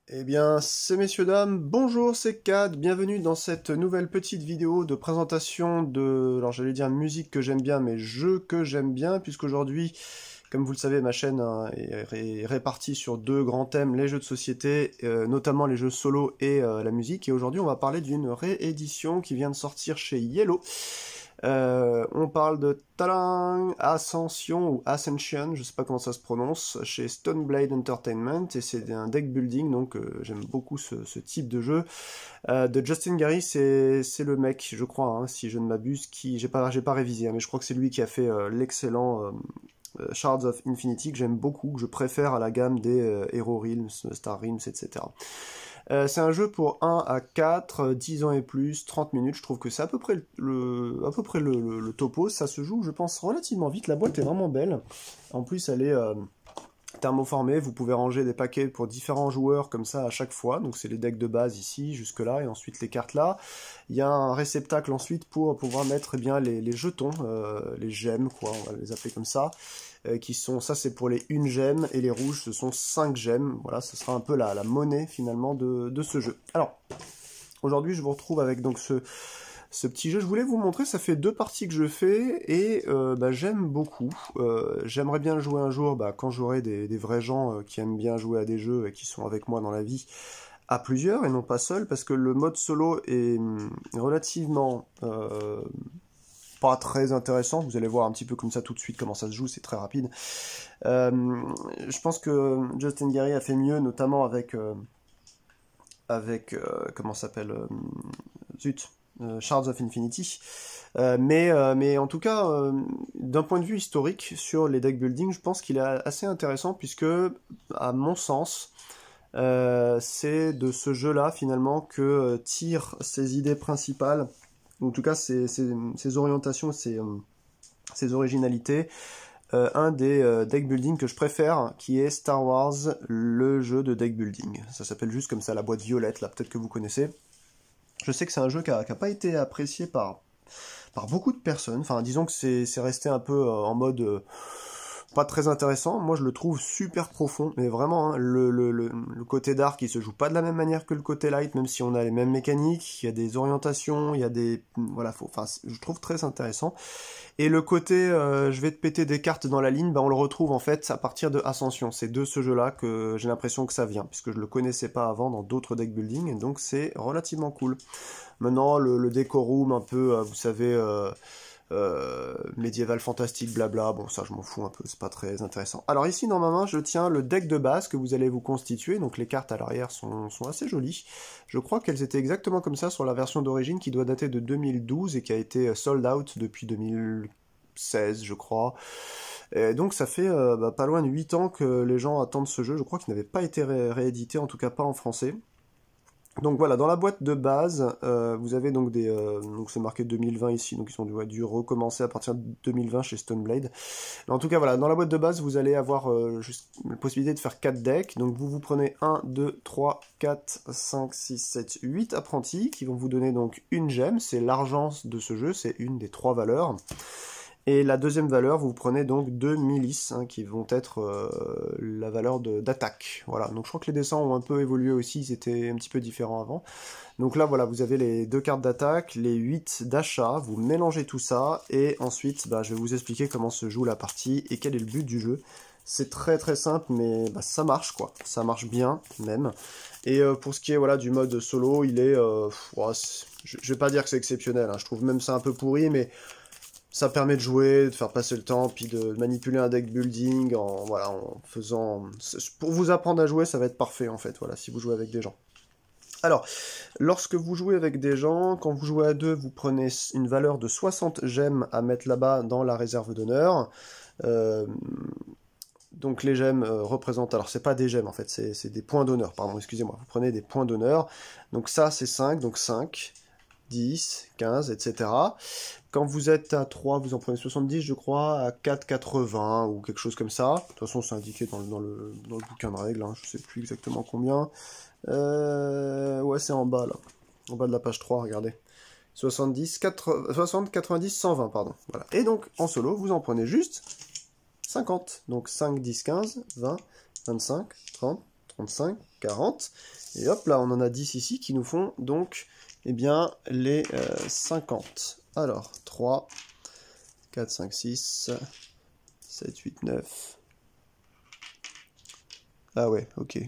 Eh bien, c'est messieurs, dames, bonjour, c'est Cad, bienvenue dans cette nouvelle petite vidéo de présentation de, alors j'allais dire musique que j'aime bien, mais jeux que j'aime bien, puisqu'aujourd'hui, comme vous le savez, ma chaîne hein, est répartie sur deux grands thèmes, les jeux de société, notamment les jeux solo et la musique, et aujourd'hui on va parler d'une réédition qui vient de sortir chez Yellow. On parle de Talang Ascension ou Ascension, je sais pas comment ça se prononce, chez Stoneblade Entertainment, et c'est un deck building, donc j'aime beaucoup ce type de jeu. De Justin Gary, c'est le mec, je crois, hein, si je ne m'abuse, qui j'ai pas révisé, hein, mais je crois que c'est lui qui a fait l'excellent Shards of Infinity, que j'aime beaucoup, que je préfère à la gamme des Hero Realms, Star Realms, etc. C'est un jeu pour 1 à 4, 10 ans et plus, 30 minutes, je trouve que c'est à peu près le topo, ça se joue, je pense, relativement vite, la boîte est vraiment belle, en plus elle est thermoformée, vous pouvez ranger des paquets pour différents joueurs comme ça à chaque fois, donc c'est les decks de base ici, jusque là, et ensuite les cartes là. Il y a un réceptacle ensuite pour pouvoir mettre eh bien, les jetons, les gemmes, quoi, on va les appeler comme ça, qui sont, ça c'est pour les 1 gemme, et les rouges ce sont 5 gemmes, voilà, ce sera un peu la monnaie finalement de ce jeu. Alors, aujourd'hui je vous retrouve avec donc ce petit jeu, je voulais vous montrer, ça fait 2 parties que je fais, et j'aime beaucoup. J'aimerais bien le jouer un jour, quand j'aurai des vrais gens qui aiment bien jouer à des jeux et qui sont avec moi dans la vie, à plusieurs et non pas seul, parce que le mode solo est relativement pas très intéressant. Vous allez voir un petit peu comme ça tout de suite comment ça se joue, c'est très rapide. Je pense que Justin Gary a fait mieux, notamment avec comment ça s'appelle zut. Shards of Infinity. Mais en tout cas, d'un point de vue historique sur les deck building, je pense qu'il est assez intéressant puisque, à mon sens, c'est de ce jeu-là finalement que tirent ses idées principales, ou en tout cas ses orientations, ses originalités. Un des deck building que je préfère, qui est Star Wars, le jeu de deck building. Ça s'appelle juste comme ça, la boîte violette, là, peut-être que vous connaissez. Je sais que c'est un jeu qui a pas été apprécié par beaucoup de personnes. Enfin, disons que c'est resté un peu en mode pas très intéressant. Moi, je le trouve super profond, mais vraiment, hein, le côté dark, il se joue pas de la même manière que le côté light, même si on a les mêmes mécaniques, il y a des orientations, il y a des... Voilà, enfin, je trouve très intéressant. Et le côté je vais te péter des cartes dans la ligne, on le retrouve en fait à partir de Ascension. C'est de ce jeu-là que j'ai l'impression que ça vient, puisque je le connaissais pas avant dans d'autres deck building, et donc c'est relativement cool. Maintenant, le décorum un peu, vous savez, médiéval fantastique, blabla, bon ça je m'en fous un peu, c'est pas très intéressant. Alors ici dans ma main je tiens le deck de base que vous allez vous constituer, donc les cartes à l'arrière sont assez jolies. Je crois qu'elles étaient exactement comme ça sur la version d'origine qui doit dater de 2012 et qui a été sold out depuis 2016 je crois. Et donc ça fait pas loin de 8 ans que les gens attendent ce jeu, je crois qu'il n'avait pas été réédité, en tout cas pas en français. Donc voilà, dans la boîte de base, vous avez donc donc c'est marqué 2020 ici, donc ils ont dû recommencer à partir de 2020 chez Stoneblade. Mais en tout cas voilà, dans la boîte de base, vous allez avoir juste la possibilité de faire 4 decks. Donc vous prenez 1, 2, 3, 4, 5, 6, 7, 8 apprentis qui vont vous donner donc une gemme, c'est l'argent de ce jeu, c'est une des 3 valeurs. Et la deuxième valeur, vous prenez donc 2 milices, hein, qui vont être la valeur d'attaque. Voilà, donc je crois que les dessins ont un peu évolué aussi, ils étaient un petit peu différents avant. Donc là, voilà, vous avez les 2 cartes d'attaque, les 8 d'achat, vous mélangez tout ça, et ensuite, je vais vous expliquer comment se joue la partie, et quel est le but du jeu. C'est très très simple, mais ça marche, quoi. Ça marche bien, même. Et pour ce qui est voilà, du mode solo, il est... je vais pas dire que c'est exceptionnel, hein, je trouve même ça un peu pourri, mais... Ça permet de jouer, de faire passer le temps, puis de manipuler un deck building en faisant... Pour vous apprendre à jouer, ça va être parfait en fait, voilà, si vous jouez avec des gens. Alors, lorsque vous jouez avec des gens, quand vous jouez à 2, vous prenez une valeur de 60 gemmes à mettre là-bas dans la réserve d'honneur. Donc les gemmes représentent... Alors c'est pas des gemmes en fait, c'est des points d'honneur, pardon, excusez-moi. Vous prenez des points d'honneur. Donc ça c'est 5, donc 5, 10, 15, etc. Quand vous êtes à 3, vous en prenez 70, je crois, à 4, 80, ou quelque chose comme ça. De toute façon, c'est indiqué dans le bouquin de règles, hein, je sais plus exactement combien. Ouais, c'est en bas, là. En bas de la page 3, regardez. 70, 60, 90, 120, pardon. Voilà. Et donc, en solo, vous en prenez juste 50. Donc 5, 10, 15, 20, 25, 30, 35, 40. Et hop, là, on en a 10 ici qui nous font donc, eh bien, les 50. Alors, 3, 4, 5, 6, 7, 8, 9. Ah ouais, ok.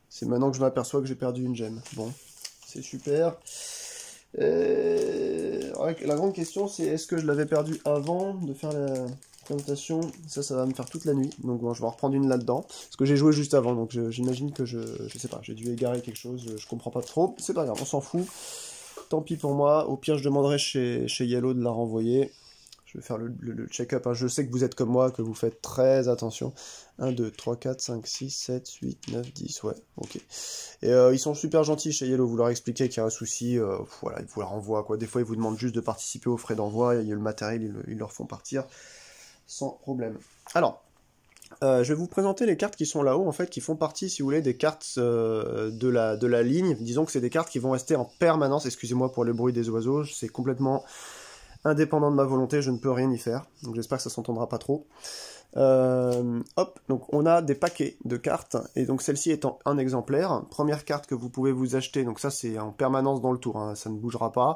C'est maintenant que je m'aperçois que j'ai perdu une gemme. Bon, c'est super. La grande question, c'est est-ce que je l'avais perdu avant de faire la présentation? Ça va me faire toute la nuit. Donc bon, je vais en reprendre une là-dedans. Parce que j'ai joué juste avant, donc j'imagine que je sais pas, j'ai dû égarer quelque chose, je comprends pas trop. C'est pas grave, on s'en fout. Tant pis pour moi. Au pire, je demanderai chez Yellow de la renvoyer. Je vais faire le check-up. Hein. Je sais que vous êtes comme moi, que vous faites très attention. 1, 2, 3, 4, 5, 6, 7, 8, 9, 10. Ouais, ok. Et ils sont super gentils chez Yellow. Vous leur expliquez qu'il y a un souci. Voilà, ils vous la renvoient, quoi. Des fois, ils vous demandent juste de participer aux frais d'envoi. Il y a le matériel, ils leur font partir sans problème. Alors, je vais vous présenter les cartes qui sont là-haut, en fait, qui font partie, si vous voulez, des cartes de la ligne. Disons que c'est des cartes qui vont rester en permanence. Excusez-moi pour le bruit des oiseaux. C'est complètement indépendant de ma volonté, je ne peux rien y faire, donc j'espère que ça s'entendra pas trop. Hop, donc on a des paquets de cartes, et donc celle-ci étant un exemplaire, première carte que vous pouvez vous acheter, donc ça c'est en permanence dans le tour, hein, ça ne bougera pas,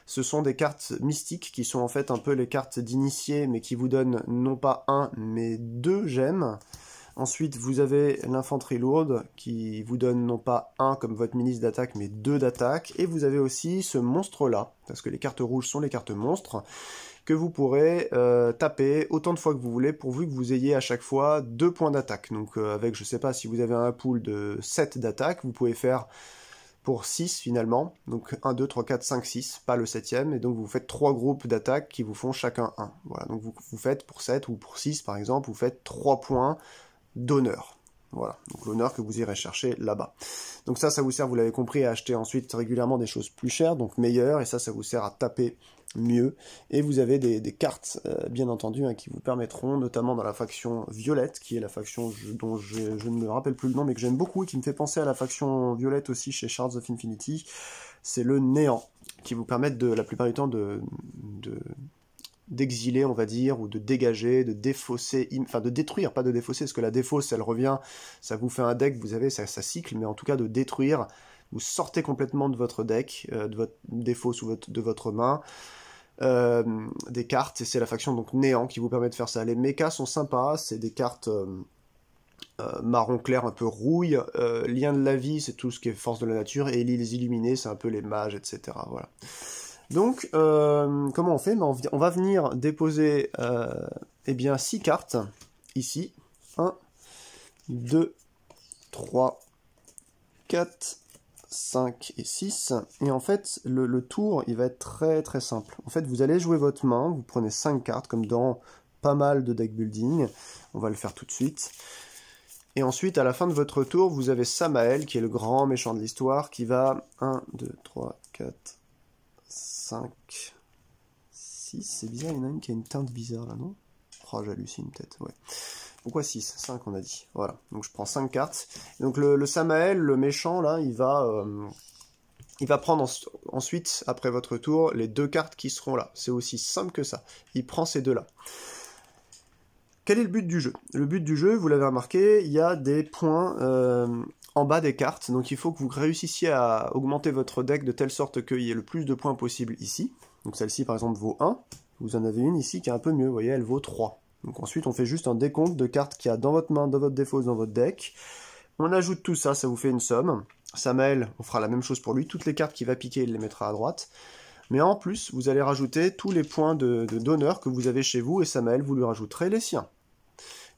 ce sont des cartes mystiques, qui sont en fait un peu les cartes d'initié, mais qui vous donnent non pas un, mais 2 gemmes. Ensuite, vous avez l'infanterie lourde qui vous donne non pas 1 comme votre ministre d'attaque, mais 2 d'attaque. Et vous avez aussi ce monstre-là, parce que les cartes rouges sont les cartes monstres, que vous pourrez taper autant de fois que vous voulez, pourvu que vous ayez à chaque fois 2 points d'attaque. Donc avec, je sais pas, si vous avez un pool de 7 d'attaque, vous pouvez faire pour 6 finalement. Donc 1, 2, 3, 4, 5, 6, pas le 7ème. Et donc vous faites 3 groupes d'attaque qui vous font chacun 1. Voilà, donc vous faites pour 7 ou pour 6 par exemple, vous faites 3 points d'honneur. Voilà, donc l'honneur que vous irez chercher là-bas. Donc ça vous sert, vous l'avez compris, à acheter ensuite régulièrement des choses plus chères, donc meilleures, et ça vous sert à taper mieux. Et vous avez des cartes, bien entendu, hein, qui vous permettront, notamment dans la faction violette, qui est la faction dont je ne me rappelle plus le nom, mais que j'aime beaucoup, et qui me fait penser à la faction violette aussi chez Shards of Infinity, c'est le néant, qui vous permet la plupart du temps d'exiler, on va dire, ou de dégager, de défausser, enfin de détruire, pas de défausser, parce que la défausse, elle revient, ça vous fait un deck, vous avez, ça cycle, mais en tout cas de détruire, vous sortez complètement de votre deck, de votre défausse ou de votre main, des cartes, et c'est la faction donc néant qui vous permet de faire ça. Les mechas sont sympas, c'est des cartes marron clair, un peu rouille, lien de la vie, c'est tout ce qui est force de la nature, et les illuminés, c'est un peu les mages, etc. Voilà. Donc, comment on fait? On va venir déposer eh bien 6 cartes, ici. 1, 2, 3, 4, 5 et 6. Et en fait, le tour, il va être très très simple. En fait, vous allez jouer votre main, vous prenez 5 cartes, comme dans pas mal de deck building. On va le faire tout de suite. Et ensuite, à la fin de votre tour, vous avez Samael, qui est le grand méchant de l'histoire, qui va 1, 2, 3, 4... 5, 6, c'est bizarre, il y en a une qui a une teinte bizarre là, non? Oh, j'hallucine peut-être, ouais. Pourquoi 6? 5 on a dit, voilà. Donc je prends 5 cartes. Et donc le Samael, le méchant, là, il va prendre ensuite, après votre tour, les 2 cartes qui seront là. C'est aussi simple que ça. Il prend ces 2-là. Quel est le but du jeu? Le but du jeu, vous l'avez remarqué, il y a des points en bas des cartes, donc il faut que vous réussissiez à augmenter votre deck de telle sorte qu'il y ait le plus de points possible ici. Donc celle-ci par exemple vaut 1, vous en avez une ici qui est un peu mieux, vous voyez, elle vaut 3. Donc ensuite on fait juste un décompte de cartes qu'il y a dans votre main, dans votre défausse, dans votre deck. On ajoute tout ça, ça vous fait une somme. Samael, on fera la même chose pour lui, toutes les cartes qu'il va piquer, il les mettra à droite. Mais en plus, vous allez rajouter tous les points d'honneur que vous avez chez vous, et Samael, vous lui rajouterez les siens.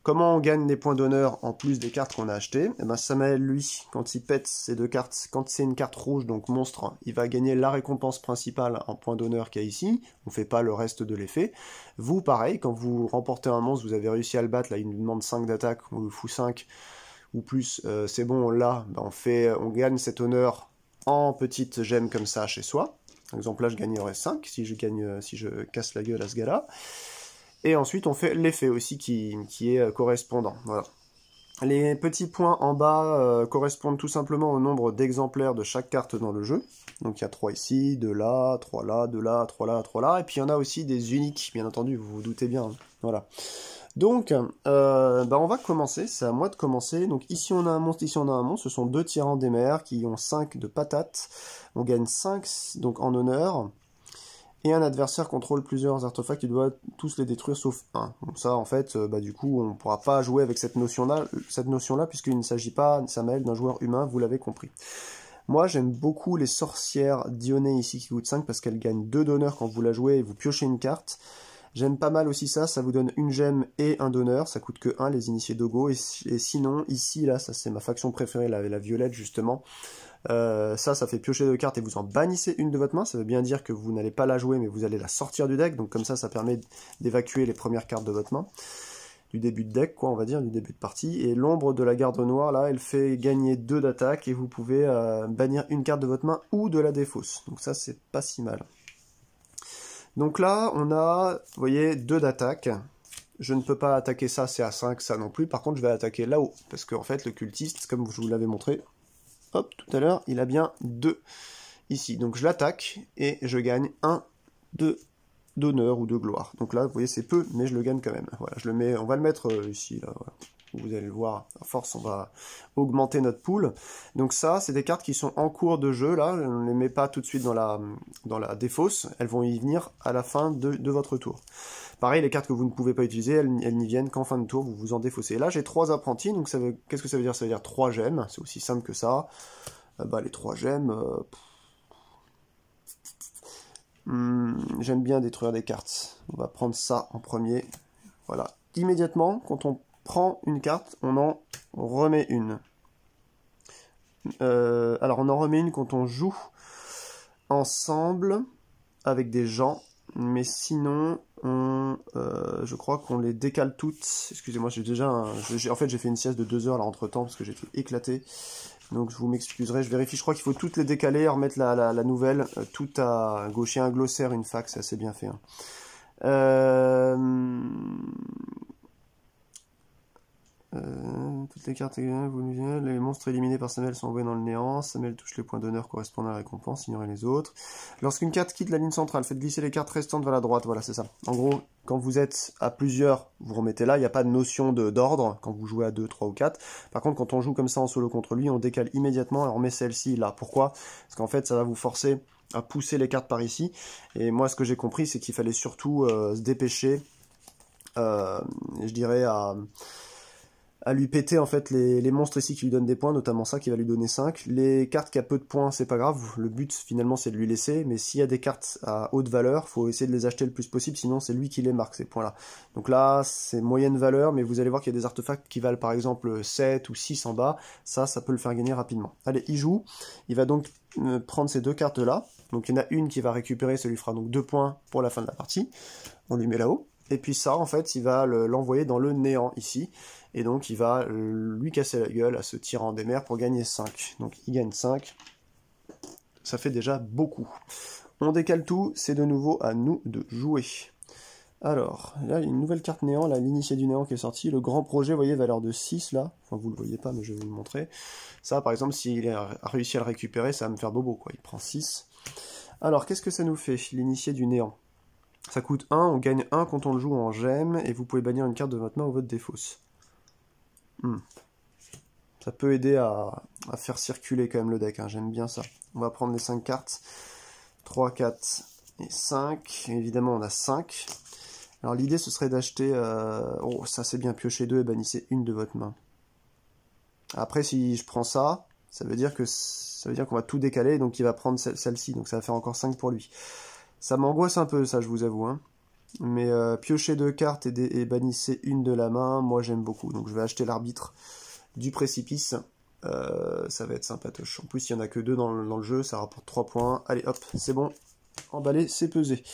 Comment on gagne des points d'honneur en plus des cartes qu'on a achetées? Eh ben Samael, lui, quand il pète ces 2 cartes, quand c'est une carte rouge, donc monstre, il va gagner la récompense principale en points d'honneur qu'il y a ici. On ne fait pas le reste de l'effet. Vous, pareil, quand vous remportez un monstre, vous avez réussi à le battre, là il nous demande 5 d'attaque, on lui fout 5 ou plus, c'est bon, là, ben on gagne cet honneur en petites gemmes comme ça chez soi. Par exemple, là, je gagnerais 5 si je casse la gueule à ce gars-là. Et ensuite, on fait l'effet aussi qui est correspondant. Voilà. Les petits points en bas correspondent tout simplement au nombre d'exemplaires de chaque carte dans le jeu. Donc il y a 3 ici, 2 là, 3 là, 2 là, 3 là, 3 là. Et puis il y en a aussi des uniques, bien entendu, vous vous doutez bien. Voilà. Donc, on va commencer, c'est à moi de commencer. Donc ici on a un monstre, ici on a un monstre, ce sont deux tyrans des mers qui ont 5 de patates. On gagne 5 donc en honneur. Et un adversaire contrôle plusieurs artefacts, il doit tous les détruire sauf un. Donc ça en fait, du coup on ne pourra pas jouer avec cette notion-là, puisqu'il ne s'agit pas, Samael, d'un joueur humain, vous l'avez compris. Moi j'aime beaucoup les sorcières Dionée ici qui coûtent 5 parce qu'elles gagnent 2 d'honneur quand vous la jouez et vous piochez une carte. J'aime pas mal aussi ça vous donne une gemme et un d'honneur, ça coûte que 1 les initiés Dogo, et sinon, ici, là, ça c'est ma faction préférée, la violette justement, ça fait piocher 2 cartes et vous en bannissez une de votre main, ça veut bien dire que vous n'allez pas la jouer mais vous allez la sortir du deck, donc comme ça permet d'évacuer les premières cartes de votre main, du début de deck quoi on va dire, du début de partie, et l'ombre de la garde noire là, elle fait gagner 2 d'attaque et vous pouvez bannir une carte de votre main ou de la défausse, donc ça c'est pas si mal. Donc là, on a, vous voyez, 2 d'attaque. Je ne peux pas attaquer ça, c'est à 5, ça non plus. Par contre, je vais attaquer là-haut. Parce qu'en fait, le cultiste, comme je vous l'avais montré, hop, tout à l'heure, il a bien 2 ici. Donc je l'attaque et je gagne 1 d'honneur ou de gloire. Donc là, vous voyez, c'est peu, mais je le gagne quand même. Voilà, je le mets, on va le mettre ici, là, voilà. Vous allez le voir, à force, on va augmenter notre pool. Donc ça, c'est des cartes qui sont en cours de jeu, là. On ne les met pas tout de suite dans la défausse. Elles vont y venir à la fin de votre tour. Pareil, les cartes que vous ne pouvez pas utiliser, elles n'y viennent qu'en fin de tour, vous vous en défaussez. Et là, j'ai 3 apprentis, donc qu'est-ce que ça veut dire? Ça veut dire 3 gemmes, c'est aussi simple que ça. Les 3 gemmes... j'aime bien détruire des cartes. On va prendre ça en premier. Voilà. Immédiatement, quand on prend une carte, on en remet une. Alors, on en remet une quand on joue ensemble avec des gens, mais sinon, je crois qu'on les décale toutes. Excusez-moi, en fait, j'ai fait une sieste de 2 heures là entre temps parce que j'ai tout éclaté. Donc, je vous m'excuserai, je vérifie. Je crois qu'il faut toutes les décaler, remettre la nouvelle, tout à gauche. Il y a un glossaire, une fac, c'est assez bien fait. Toutes les cartes les monstres éliminés par Samael sont envoyés dans le néant. Samael touche les points d'honneur correspondant à la récompense, ignorez les autres. Lorsqu'une carte quitte la ligne centrale, faites glisser les cartes restantes vers la droite. Voilà, c'est ça. En gros, quand vous êtes à plusieurs, vous remettez là. Il n'y a pas de notion d'ordre quand vous jouez à 2, 3 ou 4. Par contre, quand on joue comme ça en solo contre lui, on décale immédiatement et on met celle-ci là. Pourquoi? Parce qu'en fait, ça va vous forcer à pousser les cartes par ici. Et moi, ce que j'ai compris, c'est qu'il fallait surtout se dépêcher, je dirais, à lui péter en fait les monstres ici qui lui donnent des points, notamment ça qui va lui donner 5. Les cartes qui a peu de points, c'est pas grave, le but finalement c'est de lui laisser, mais s'il y a des cartes à haute valeur, faut essayer de les acheter le plus possible, sinon c'est lui qui les marque ces points-là. Donc là, c'est moyenne valeur, mais vous allez voir qu'il y a des artefacts qui valent par exemple 7 ou 6 en bas, ça peut le faire gagner rapidement. Allez, il joue, il va donc prendre ces 2 cartes-là, donc il y en a une qui va récupérer, ça lui fera donc 2 points pour la fin de la partie, on lui met là-haut. Et puis ça, en fait, il va l'envoyer dans le néant, ici. Et donc, il va lui casser la gueule à ce tyran des mers pour gagner 5. Donc, il gagne 5. Ça fait déjà beaucoup. On décale tout, c'est de nouveau à nous de jouer. Alors, là, il y a une nouvelle carte néant, là, l'initié du néant qui est sorti. Le grand projet, vous voyez, valeur de 6, là. Enfin, vous le voyez pas, mais je vais vous le montrer. Ça, par exemple, s'il a réussi à le récupérer, ça va me faire bobo, quoi. Il prend 6. Alors, qu'est-ce que ça nous fait, l'initié du néant? Ça coûte 1, on gagne 1 quand on le joue en gemme, et vous pouvez bannir une carte de votre main ou votre défausse. Ça peut aider à faire circuler quand même le deck, hein. J'aime bien ça. On va prendre les 5 cartes. 3, 4 et 5. Et évidemment, on a 5. Alors l'idée, ce serait d'acheter... Oh, ça c'est bien, piocher 2 et bannissez une de votre main. Après, si je prends ça, ça veut dire qu'on va tout décaler, donc il va prendre celle-ci, donc ça va faire encore 5 pour lui. Ça m'angoisse un peu, ça, je vous avoue, hein. Mais piocher 2 cartes et bannissez une de la main, moi j'aime beaucoup. Donc je vais acheter l'arbitre du précipice. Ça va être sympatoche. En plus, il n'y en a que 2 dans le jeu, ça rapporte 3 points. Allez, hop, c'est bon. Emballé, c'est pesé.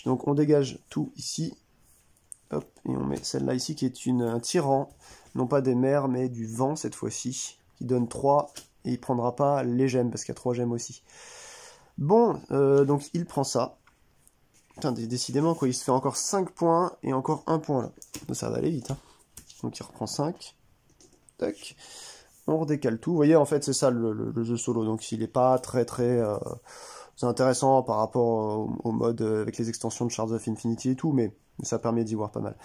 Donc on dégage tout ici. Hop, et on met celle-là ici qui est un tyran. Non pas des mers, mais du vent cette fois-ci. Qui donne 3. Et il prendra pas les gemmes, parce qu'il y a 3 gemmes aussi. Bon, donc il prend ça. Putain, décidément, quoi, il se fait encore 5 points et encore 1 point là. Donc, ça va aller vite, hein. Donc il reprend 5. Tac. On redécale tout. Vous voyez, en fait, c'est ça le jeu solo. Donc il n'est pas très intéressant par rapport au mode avec les extensions de Shards of Infinity et tout, mais Mais ça permet d'y voir pas mal.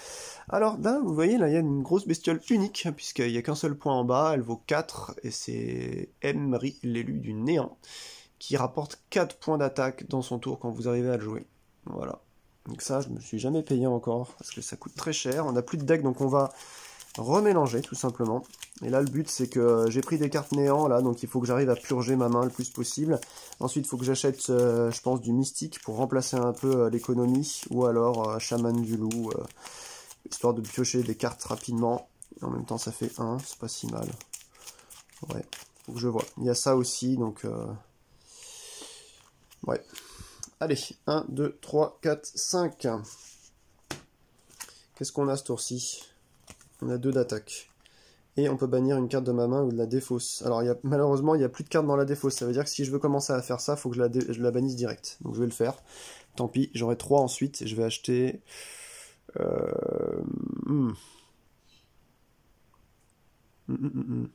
Alors là, vous voyez, là, il y a une grosse bestiole unique, puisqu'il n'y a qu'un seul point en bas, elle vaut 4, et c'est Emery, l'élu du néant, qui rapporte 4 points d'attaque dans son tour quand vous arrivez à le jouer. Voilà. Donc ça, je me suis jamais payé encore, parce que ça coûte très cher. On n'a plus de deck, donc on va remélanger, tout simplement. Et là, le but, c'est que j'ai pris des cartes néant, là, donc il faut que j'arrive à purger ma main le plus possible. Ensuite, il faut que j'achète, je pense, du mystique pour remplacer un peu l'économie, ou alors chaman du loup, histoire de piocher des cartes rapidement. En même temps, ça fait 1, c'est pas si mal. Ouais, faut que je vois. Il y a ça aussi, donc... ouais. Allez, 1, 2, 3, 4, 5. Qu'est-ce qu'on a ce tour-ci? On a 2 d'attaque. Et on peut bannir une carte de ma main ou de la défausse. Alors malheureusement, il n'y a plus de cartes dans la défausse. Ça veut dire que si je veux commencer à faire ça, il faut que je la bannisse direct. Donc je vais le faire. Tant pis, j'aurai 3 ensuite. Et je vais acheter... Je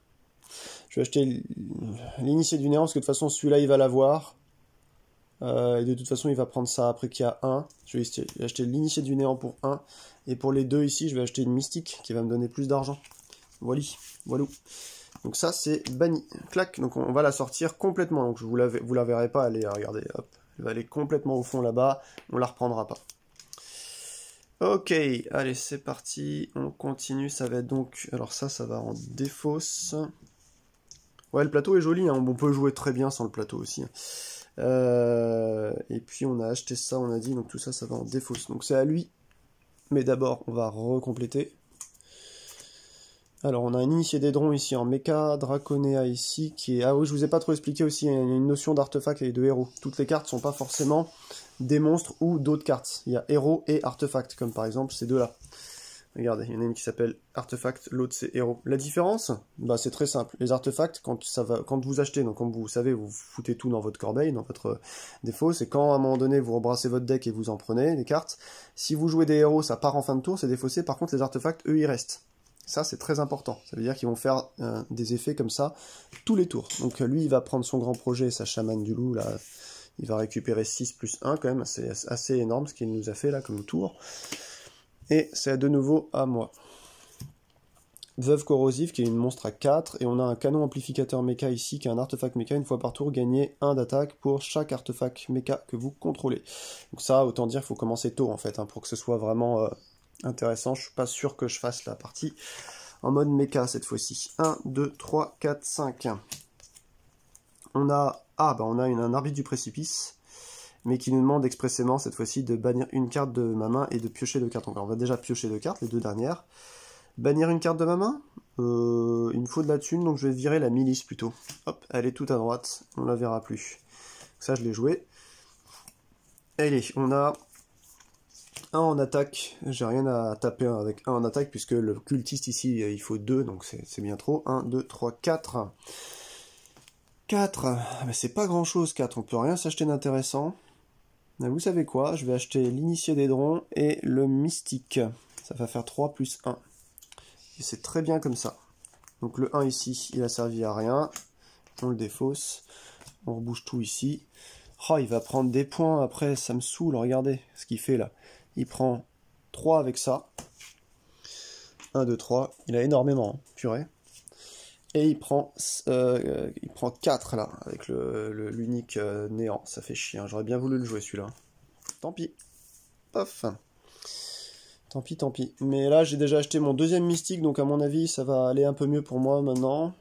vais acheter l'initié du néant, parce que de toute façon, celui-là, il va l'avoir. Et de toute façon, il va prendre ça après qu'il y a 1. Je vais acheter l'initié du néant pour 1. Et pour les 2 ici, je vais acheter une mystique qui va me donner plus d'argent. Voilà. Donc ça, c'est banni. Clac. Donc on va la sortir complètement. Donc vous la verrez pas aller. Regardez, hop. Elle va aller complètement au fond là-bas. On la reprendra pas. Ok. Allez, c'est parti. On continue. Ça va être donc... Alors ça va en défausse. Ouais, le plateau est joli. Hein. On peut jouer très bien sans le plateau aussi. Et puis on a acheté ça, on a dit. Donc tout ça, ça va en défausse. Donc c'est à lui. Mais d'abord, on va recompléter. Alors, on a un initié d'Edron ici en méca, Draconea ici, qui est... Ah oui, je vous ai pas trop expliqué aussi, il y a une notion d'artefact et de héros. Toutes les cartes sont pas forcément des monstres ou d'autres cartes. Il y a héros et artefact, comme par exemple ces deux-là. Regardez, il y en a une qui s'appelle artefact, l'autre c'est héros. La différence, bah, c'est très simple. Les artefacts, quand vous achetez, donc comme vous savez, vous foutez tout dans votre corbeille, dans votre défaut, c'est quand à un moment donné vous rebrassez votre deck et vous en prenez des cartes. Si vous jouez des héros, ça part en fin de tour, c'est défaussé. Par contre, les artefacts, eux, ils restent. Ça, c'est très important. Ça veut dire qu'ils vont faire des effets comme ça tous les tours. Donc lui, il va prendre son grand projet, sa chamane du loup, là. Il va récupérer 6 plus 1 quand même, c'est assez énorme ce qu'il nous a fait là comme tour. Et c'est de nouveau à moi. Veuve corrosive qui est une monstre à 4, et on a un canon amplificateur méca ici qui est un artefact méca. Une fois par tour, gagnez 1 d'attaque pour chaque artefact méca que vous contrôlez. Donc ça, autant dire, il faut commencer tôt en fait, hein, pour que ce soit vraiment... intéressant. Je suis pas sûr que je fasse la partie en mode méca cette fois-ci. 1, 2, 3, 4, 5. On a... Ah, bah on a un arbitre du précipice, mais qui nous demande expressément cette fois-ci de bannir une carte de ma main et de piocher 2 cartes. Donc on va déjà piocher 2 cartes, les 2 dernières. Bannir une carte de ma main, il me faut de la thune, donc je vais virer la milice plutôt. Hop, elle est toute à droite, on la verra plus. Ça, je l'ai joué. Allez, on a... 1 en attaque, j'ai rien à taper avec 1 en attaque, puisque le cultiste ici, il faut 2, donc c'est bien trop. 1, 2, 3, 4. 4, mais c'est pas grand chose 4, on peut rien s'acheter d'intéressant. Vous savez quoi, je vais acheter l'initié d'Edron et le mystique. Ça va faire 3 plus 1. Et c'est très bien comme ça. Donc le 1 ici, il a servi à rien. On le défausse. On rebouge tout ici. Oh, il va prendre des points après, ça me saoule, regardez ce qu'il fait là. Il prend 3 avec ça. 1, 2, 3. Il a énormément, hein, purée. Et il prend 4 là, avec l'unique néant. Ça fait chier, hein. J'aurais bien voulu le jouer celui-là. Tant pis. Pof. Tant pis, tant pis. Mais là, j'ai déjà acheté mon deuxième mystique, donc à mon avis, ça va aller un peu mieux pour moi maintenant.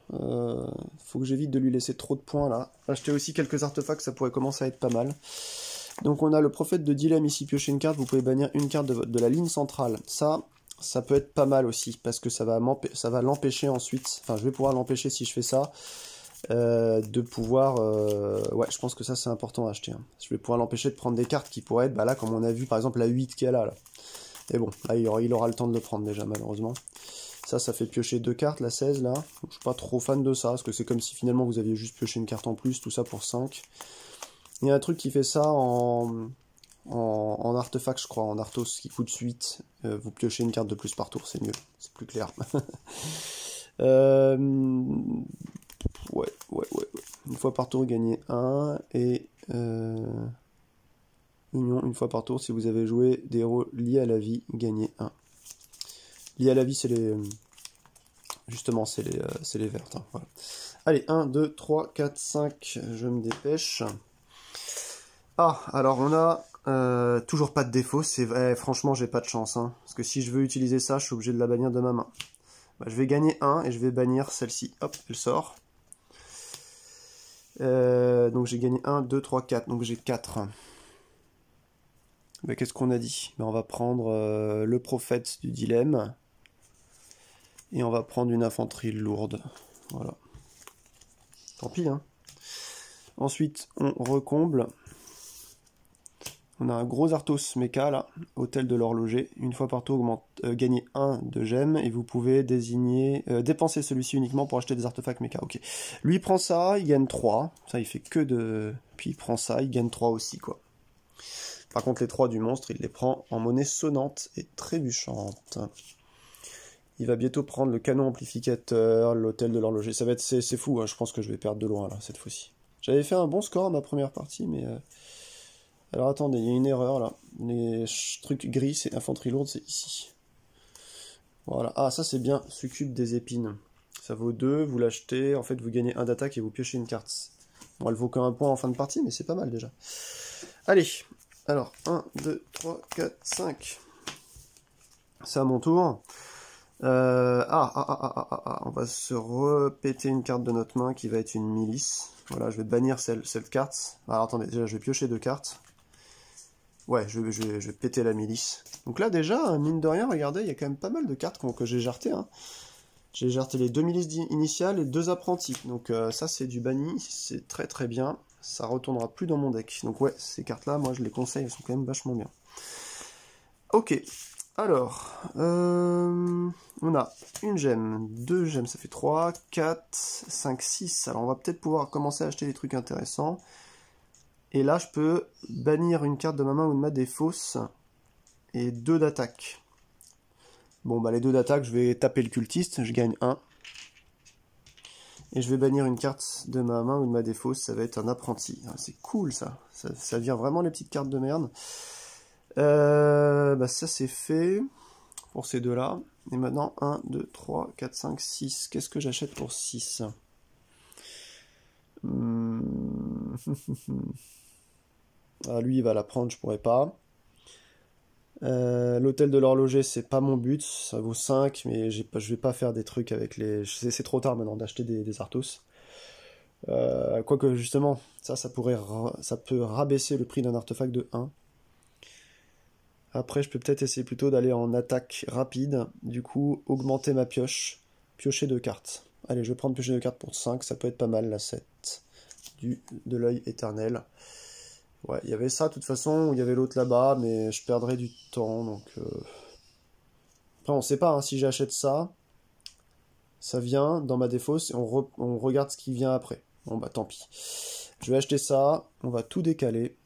Faut que j'évite de lui laisser trop de points là. Acheter aussi quelques artefacts, ça pourrait commencer à être pas mal. Donc on a le prophète de dilemme ici, piocher une carte, vous pouvez bannir une carte de la ligne centrale. Ça peut être pas mal aussi, parce que ça va l'empêcher ensuite, enfin je vais pouvoir l'empêcher si je fais ça, de pouvoir... ouais, je pense que ça c'est important à acheter. Hein. Je vais pouvoir l'empêcher de prendre des cartes qui pourraient être, bah là, comme on a vu par exemple la 8 qu'elle a là. Et bon, là il aura le temps de le prendre déjà malheureusement. Ça fait piocher 2 cartes, la 16 là. Je suis pas trop fan de ça, parce que c'est comme si finalement vous aviez juste pioché une carte en plus, tout ça pour 5. Il y a un truc qui fait ça en artefact, je crois, en Arthos, qui coûte 8. Vous piochez une carte de plus par tour, c'est mieux, c'est plus clair. Ouais. Une fois par tour, gagner 1. Et Union, une fois par tour. Si vous avez joué des héros liés à la vie, gagnez 1. Liés à la vie, c'est les... Justement, c'est les vertes. Hein, voilà. Allez, 1, 2, 3, 4, 5. Je me dépêche. Ah, alors on a toujours pas de défaut. Franchement, j'ai pas de chance. Hein, parce que si je veux utiliser ça, je suis obligé de la bannir de ma main. Bah, je vais gagner 1 et je vais bannir celle-ci. Hop, elle sort. Donc j'ai gagné 1, 2, 3, 4. Donc j'ai 4. Bah, qu'est-ce qu'on a dit? Bah, on va prendre le prophète du dilemme. Et on va prendre une infanterie lourde. Voilà. Tant pis, hein. Ensuite, on recomble. On a un gros Arthos Mecha, là. Hôtel de l'horloger. Une fois par tour, gagnez 1 de gemmes. Et vous pouvez dépenser celui-ci uniquement pour acheter des artefacts Mecha. Ok. Lui, il prend ça, il gagne 3. Ça, il fait que de... Puis il prend ça, il gagne 3 aussi, quoi. Par contre, les 3 du monstre, il les prend en monnaie sonnante et trébuchante. Il va bientôt prendre le canon amplificateur, l'hôtel de l'horloger. Ça va être... C'est fou, hein. Je pense que je vais perdre de loin, là, cette fois-ci. J'avais fait un bon score à ma première partie, mais... Alors attendez, il y a une erreur, là. Les trucs gris, c'est infanterie lourde, c'est ici. Voilà. Ah, ça, c'est bien. Succube des épines. Ça vaut 2, vous l'achetez. En fait, vous gagnez 1 d'attaque et vous piochez une carte. Bon, elle vaut qu'un point en fin de partie, mais c'est pas mal, déjà. Allez. Alors, 1, 2, 3, 4, 5. C'est à mon tour. On va se repéter une carte de notre main qui va être une milice. Voilà, je vais bannir cette carte. Alors attendez, déjà je vais piocher 2 cartes. Ouais, je vais péter la milice. Donc là déjà, mine de rien, regardez, il y a quand même pas mal de cartes que j'ai jartées. Hein. J'ai jarté les 2 milices initiales et 2 apprentis. Donc ça c'est du banni, c'est très très bien. Ça retournera plus dans mon deck. Donc ouais, ces cartes-là, moi je les conseille, elles sont quand même vachement bien. Ok. Alors, on a une gemme, 2 gemmes, ça fait 3, 4, 5, 6. Alors on va peut-être pouvoir commencer à acheter des trucs intéressants. Et là, je peux bannir une carte de ma main ou de ma défausse et 2 d'attaque. Bon, bah les 2 d'attaque, je vais taper le cultiste, je gagne 1. Et je vais bannir une carte de ma main ou de ma défausse, ça va être un apprenti. Ah, c'est cool ça, ça vire vraiment les petites cartes de merde. Bah ça c'est fait pour ces deux-là. Et maintenant, 1, 2, 3, 4, 5, 6. Qu'est-ce que j'achète pour 6 Ah, lui, il va la prendre, je pourrais pas. L'hôtel de l'horloger, c'est pas mon but. Ça vaut 5, mais je vais pas faire des trucs avec les... C'est trop tard maintenant d'acheter des Arthos. Quoique, justement, ça peut rabaisser le prix d'un artefact de 1. Après, je peux peut-être essayer plutôt d'aller en attaque rapide. Du coup, augmenter ma pioche. Piocher 2 cartes. Allez, je vais prendre piocher 2 cartes pour 5. Ça peut être pas mal, la 7. De l'œil éternel. Ouais, il y avait ça, de toute façon. Il y avait l'autre là-bas, mais je perdrais du temps. Donc, après, on sait pas. Hein, si j'achète ça, ça vient dans ma défausse et on regarde ce qui vient après. Bon, bah tant pis. Je vais acheter ça. On va tout décaler.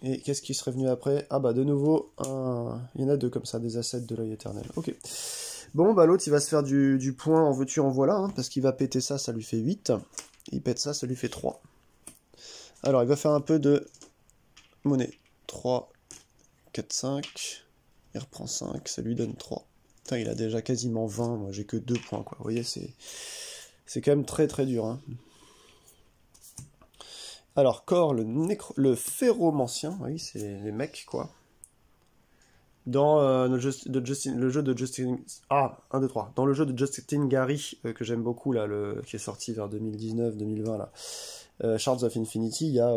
Et qu'est-ce qui serait venu après? Ah bah de nouveau, il y en a 2 comme ça, des assets de l'œil éternel. Ok. Bon bah l'autre il va se faire du point en veux-tu en voilà, hein, parce qu'il va péter ça, ça lui fait 8. Il pète ça, ça lui fait 3. Alors il va faire un peu de monnaie. 3, 4, 5. Il reprend 5, ça lui donne 3. Putain, il a déjà quasiment 20, moi j'ai que 2 points quoi. Vous voyez, c'est quand même très très dur. Hein. Alors, Cor, le ferromancien, oui, c'est les mecs, quoi. Dans le jeu de Justin... Ah, 1, 2, 3. Dans le jeu de Justin Gary, que j'aime beaucoup, là, qui est sorti vers 2019-2020, là, Shards of Infinity, il y a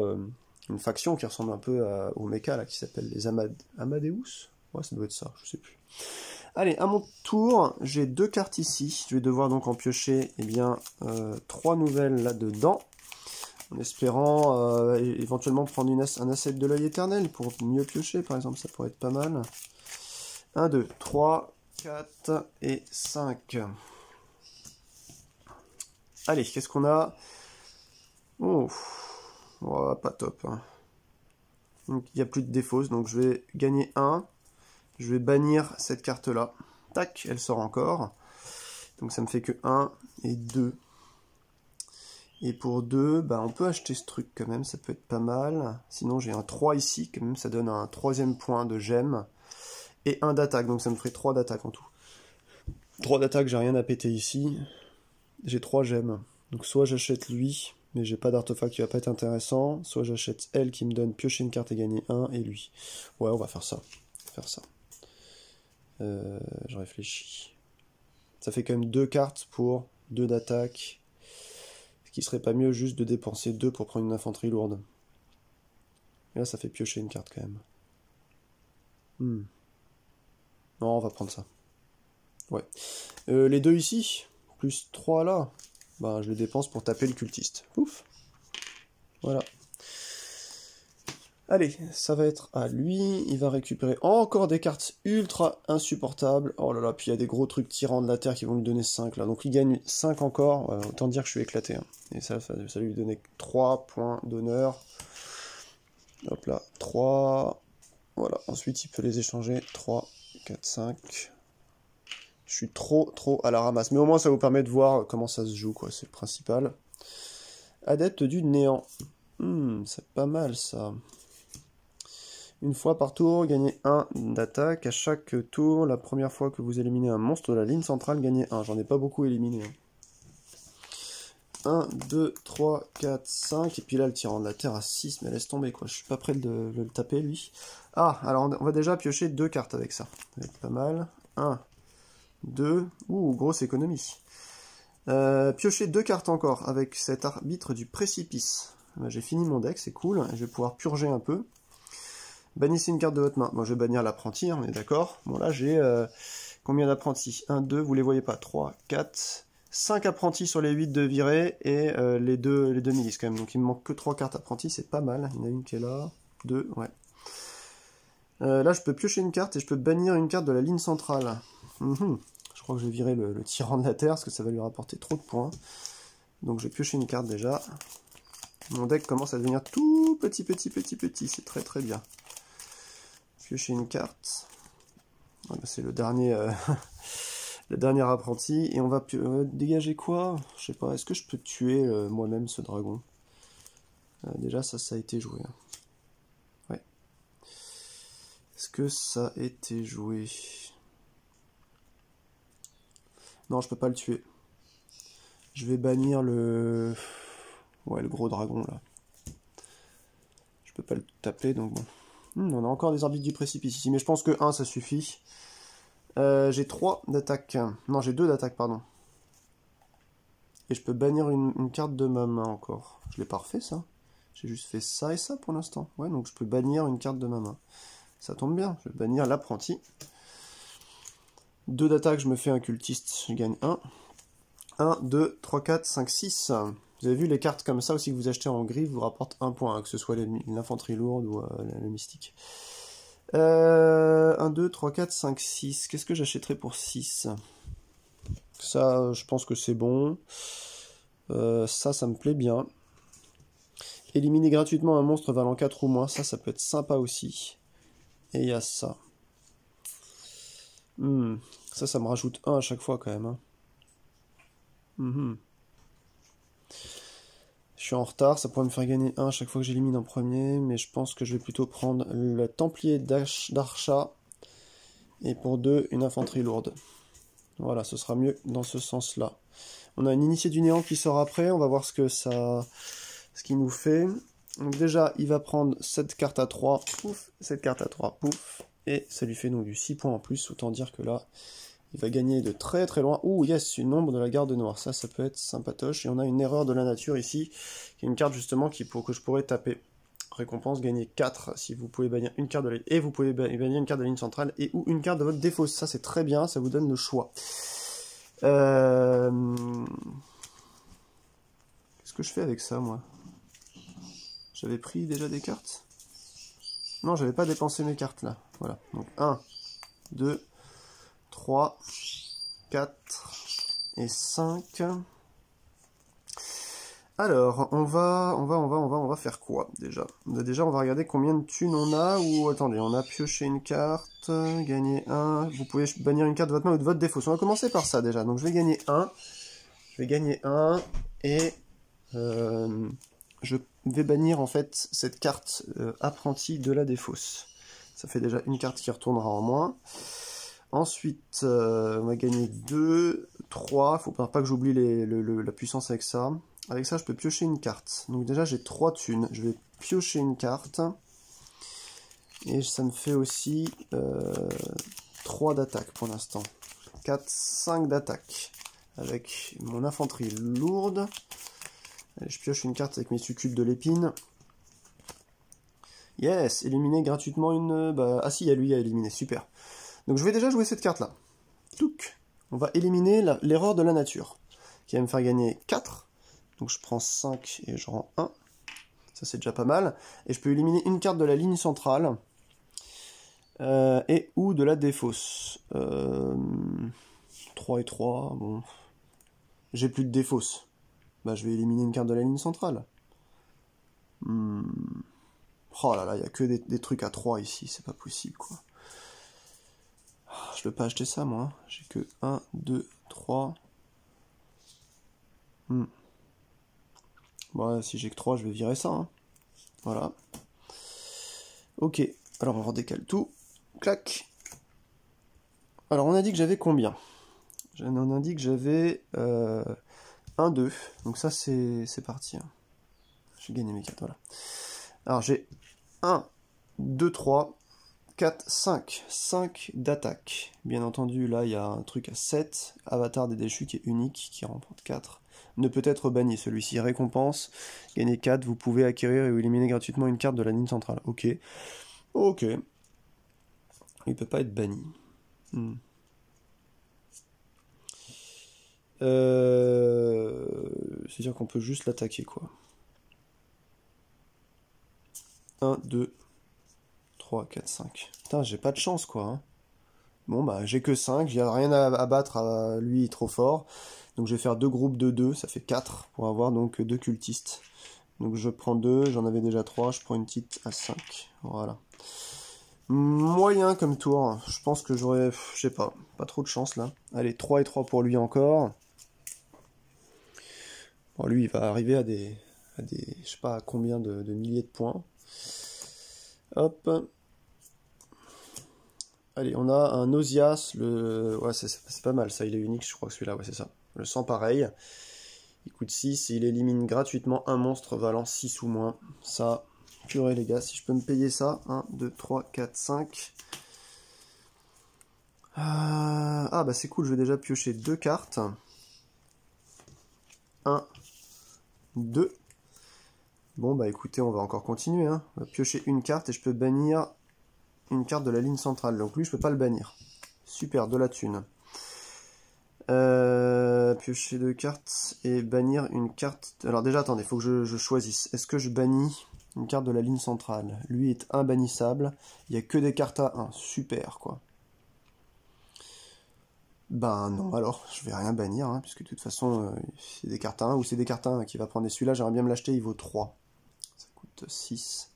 une faction qui ressemble un peu aux mechas, là, qui s'appelle les Amadeus. Ouais, ça doit être ça, je sais plus. Allez, à mon tour, j'ai 2 cartes ici. Je vais devoir donc en piocher, eh bien, 3 nouvelles là-dedans. En espérant éventuellement prendre un asset de l'œil éternel pour mieux piocher, par exemple, ça pourrait être pas mal. 1, 2, 3, 4 et 5. Allez, qu'est-ce qu'on a? Oh, pas top. Hein. Donc, il n'y a plus de défausse, donc je vais gagner 1. Je vais bannir cette carte-là. Tac, elle sort encore. Donc ça me fait que 1 et 2. Et pour 2, bah, on peut acheter ce truc quand même, ça peut être pas mal. Sinon j'ai un 3 ici, quand même ça donne un 3e point de gemme. Et 1 d'attaque, donc ça me ferait 3 d'attaque en tout. 3 d'attaque, j'ai rien à péter ici. J'ai 3 gemmes. Donc soit j'achète lui, mais j'ai pas d'artefact qui va pas être intéressant. Soit j'achète elle qui me donne piocher une carte et gagner 1, et lui. Ouais, on va faire ça. Je réfléchis. Ça fait quand même 2 cartes pour 2 d'attaque. Ce qui serait pas mieux juste de dépenser 2 pour prendre une infanterie lourde. Et là, ça fait piocher une carte quand même. Non, on va prendre ça. Ouais. Les 2 ici, plus 3 là, bah, je les dépense pour taper le cultiste. Ouf. Voilà. Allez, ça va être à lui. Il va récupérer encore des cartes ultra insupportables. Oh là là, puis il y a des gros trucs tyrans de la terre qui vont lui donner 5 là. Donc il gagne 5 encore. Autant dire que je suis éclaté. Hein. Et ça lui donner 3 points d'honneur. Hop là, 3. Voilà, ensuite il peut les échanger. 3, 4, 5. Je suis trop à la ramasse. Mais au moins ça vous permet de voir comment ça se joue, quoi. C'est le principal. Adepte du néant. C'est pas mal ça. Une fois par tour, gagnez 1 d'attaque. À chaque tour, la première fois que vous éliminez un monstre de la ligne centrale, gagnez 1. J'en ai pas beaucoup éliminé. 1, 2, 3, 4, 5. Et puis là, le tyran de la terre à 6. Mais laisse tomber, quoi. Je suis pas prêt de le taper, lui. Ah, alors on va déjà piocher 2 cartes avec ça. Ça va être pas mal. 1, 2. Ouh, grosse économie. Piocher 2 cartes encore avec cet arbitre du précipice. J'ai fini mon deck, c'est cool. Je vais pouvoir purger un peu. Bannissez une carte de votre main. Moi, je vais bannir l'apprenti, on est d'accord. Bon, là, j'ai combien d'apprentis? 1, 2, vous les voyez pas. 3, 4, 5 apprentis sur les 8 de virée et les deux milices quand même. Donc, il me manque que 3 cartes apprentis, c'est pas mal. Il y en a une qui est là. 2, ouais. Là, je peux piocher une carte et je peux bannir une carte de la ligne centrale. Je crois que je vais virer le tyran de la terre parce que ça va lui rapporter trop de points. Donc, je vais piocher une carte déjà. Mon deck commence à devenir tout petit. C'est très bien. Piocher une carte. C'est le dernier le dernier apprenti. Et on va dégager quoi? Je sais pas. Est-ce que je peux tuer moi-même ce dragon? Déjà, ça a été joué. Ouais. Est-ce que ça a été joué? Non, je peux pas le tuer. Je vais bannir le... Ouais, le gros dragon, là. Je peux pas le taper, donc bon. On a encore des arbitres du précipice ici, mais je pense que 1, ça suffit. J'ai 3 d'attaque. Non, j'ai 2 d'attaque, pardon. Et je peux bannir une carte de ma main encore. Je l'ai pas refait, ça. J'ai juste fait ça et ça pour l'instant. Ouais, donc je peux bannir une carte de ma main. Ça tombe bien, je vais bannir l'apprenti. 2 d'attaque, je me fais un cultiste, je gagne 1. 1, 2, 3, 4, 5, 6. Vous avez vu, les cartes comme ça aussi que vous achetez en gris vous rapportent 1 point, hein, que ce soit l'infanterie lourde ou le mystique. 1, 2, 3, 4, 5, 6. Qu'est-ce que j'achèterais pour 6? Ça, je pense que c'est bon. Ça me plaît bien. Éliminer gratuitement un monstre valant 4 ou moins, ça peut être sympa aussi. Et il y a ça. Ça me rajoute 1 à chaque fois quand même. Hein. Je suis en retard, ça pourrait me faire gagner 1 à chaque fois que j'élimine en premier, mais je pense que je vais plutôt prendre le Templier d'Archa, et pour 2, une infanterie lourde. Voilà, ce sera mieux dans ce sens-là. On a une initié du néant qui sort après, on va voir ce qu'il nous fait. Donc déjà, il va prendre cette carte à 3, pouf, cette carte à 3, pouf, et ça lui fait donc du 6 points en plus, autant dire que là, il va gagner de très loin. Ouh, yes, une ombre de la garde noire. Ça peut être sympatoche. Et on a une erreur de la nature ici, qui est une carte justement que je pourrais taper. Récompense, gagner 4 si vous pouvez bannir une carte de la... Et vous pouvez bannir une carte de la ligne centrale et ou une carte de votre défausse. Ça, c'est très bien, ça vous donne le choix. Qu'est-ce que je fais avec ça, moi? J'avais pris déjà des cartes? Non, j'avais pas dépensé mes cartes, là. Voilà. Donc, 1, 2... 3, 4 et 5. Alors, on va faire quoi déjà? Déjà, on va regarder combien de thunes on a. Ou attendez, on a pioché une carte, gagné 1. Vous pouvez bannir une carte de votre main ou de votre défaut. On va commencer par ça déjà. Donc, je vais gagner 1. Je vais gagner 1 et je vais bannir en fait cette carte apprenti de la défausse. Ça fait déjà une carte qui retournera en moins. Ensuite, on va gagner 2, 3. Faut pas que j'oublie la puissance avec ça. Avec ça, je peux piocher une carte. Donc déjà, j'ai 3 thunes. Je vais piocher une carte. Et ça me fait aussi 3 d'attaque pour l'instant. 4, 5 d'attaque. Avec mon infanterie lourde. Allez, je pioche une carte avec mes succubes de l'épine. Yes, éliminer gratuitement une... ah si, il y a lui à éliminer, super. Donc je vais déjà jouer cette carte-là. Touc. On va éliminer l'erreur de la nature. Qui va me faire gagner 4. Donc je prends 5 et je rends 1. Ça c'est déjà pas mal. Et je peux éliminer une carte de la ligne centrale. Et ou de la défausse. 3 et 3, bon... J'ai plus de défausse. Bah je vais éliminer une carte de la ligne centrale. Oh là là, il n'y a que des trucs à 3 ici, c'est pas possible quoi. Je peux pas acheter ça moi, hein. J'ai que 1, 2, 3. Bon, si j'ai que 3, je vais virer ça. Hein. Voilà. Ok, alors on redécale tout. Clac. Alors on a dit que j'avais combien? On a dit que j'avais 1, 2. Donc ça c'est parti. Hein. J'ai gagné mes 4, voilà. Alors j'ai 1, 2, 3, 4, 5. 5 d'attaque. Bien entendu, là il y a un truc à 7. Avatar des déchus qui est unique, qui remporte 4. Ne peut être banni celui-ci. Récompense, gagnez 4. Vous pouvez acquérir ou éliminer gratuitement une carte de la ligne centrale. Ok. Ok. Il peut pas être banni. C'est-à-dire qu'on peut juste l'attaquer, quoi. 1, 2, 3, 4, 5. Putain, j'ai pas de chance, quoi. Hein. Bon, bah, j'ai que 5. J'ai rien à battre. Lui, il est trop fort. Donc, je vais faire 2 groupes de 2. Ça fait 4 pour avoir donc 2 cultistes. Donc, je prends 2. J'en avais déjà 3. Je prends une petite à 5. Voilà. Moyen comme tour. Je pense que j'aurais... Je sais pas. Pas trop de chance, là. Allez, 3 et 3 pour lui encore. Bon, lui, il va arriver à des je sais pas à combien de milliers de points. Hop. Allez, on a un Osias, ouais, c'est pas mal, ça, il est unique, je crois que celui-là, ouais, c'est ça. Le sang, pareil. Il coûte 6 et il élimine gratuitement un monstre valant 6 ou moins. Ça, purée, les gars, si je peux me payer ça. 1, 2, 3, 4, 5. Ah, bah c'est cool, je vais déjà piocher 2 cartes. 1, 2. Bon, bah écoutez, on va encore continuer. Hein. On va piocher une carte et je peux bannir une carte de la ligne centrale. Donc lui, je peux pas le bannir. Super, de la thune. Piocher 2 cartes et bannir une carte... Alors déjà, attendez, il faut que je choisisse. Est-ce que je bannis une carte de la ligne centrale? Lui est imbannissable. Il n'y a que des cartes à 1. Super, quoi. Ben non, alors, je vais rien bannir, hein, puisque de toute façon, c'est des cartes à 1 ou c'est des cartes à 1 qui va prendre. Et celui-là, j'aimerais bien me l'acheter, il vaut 3. Ça coûte 6.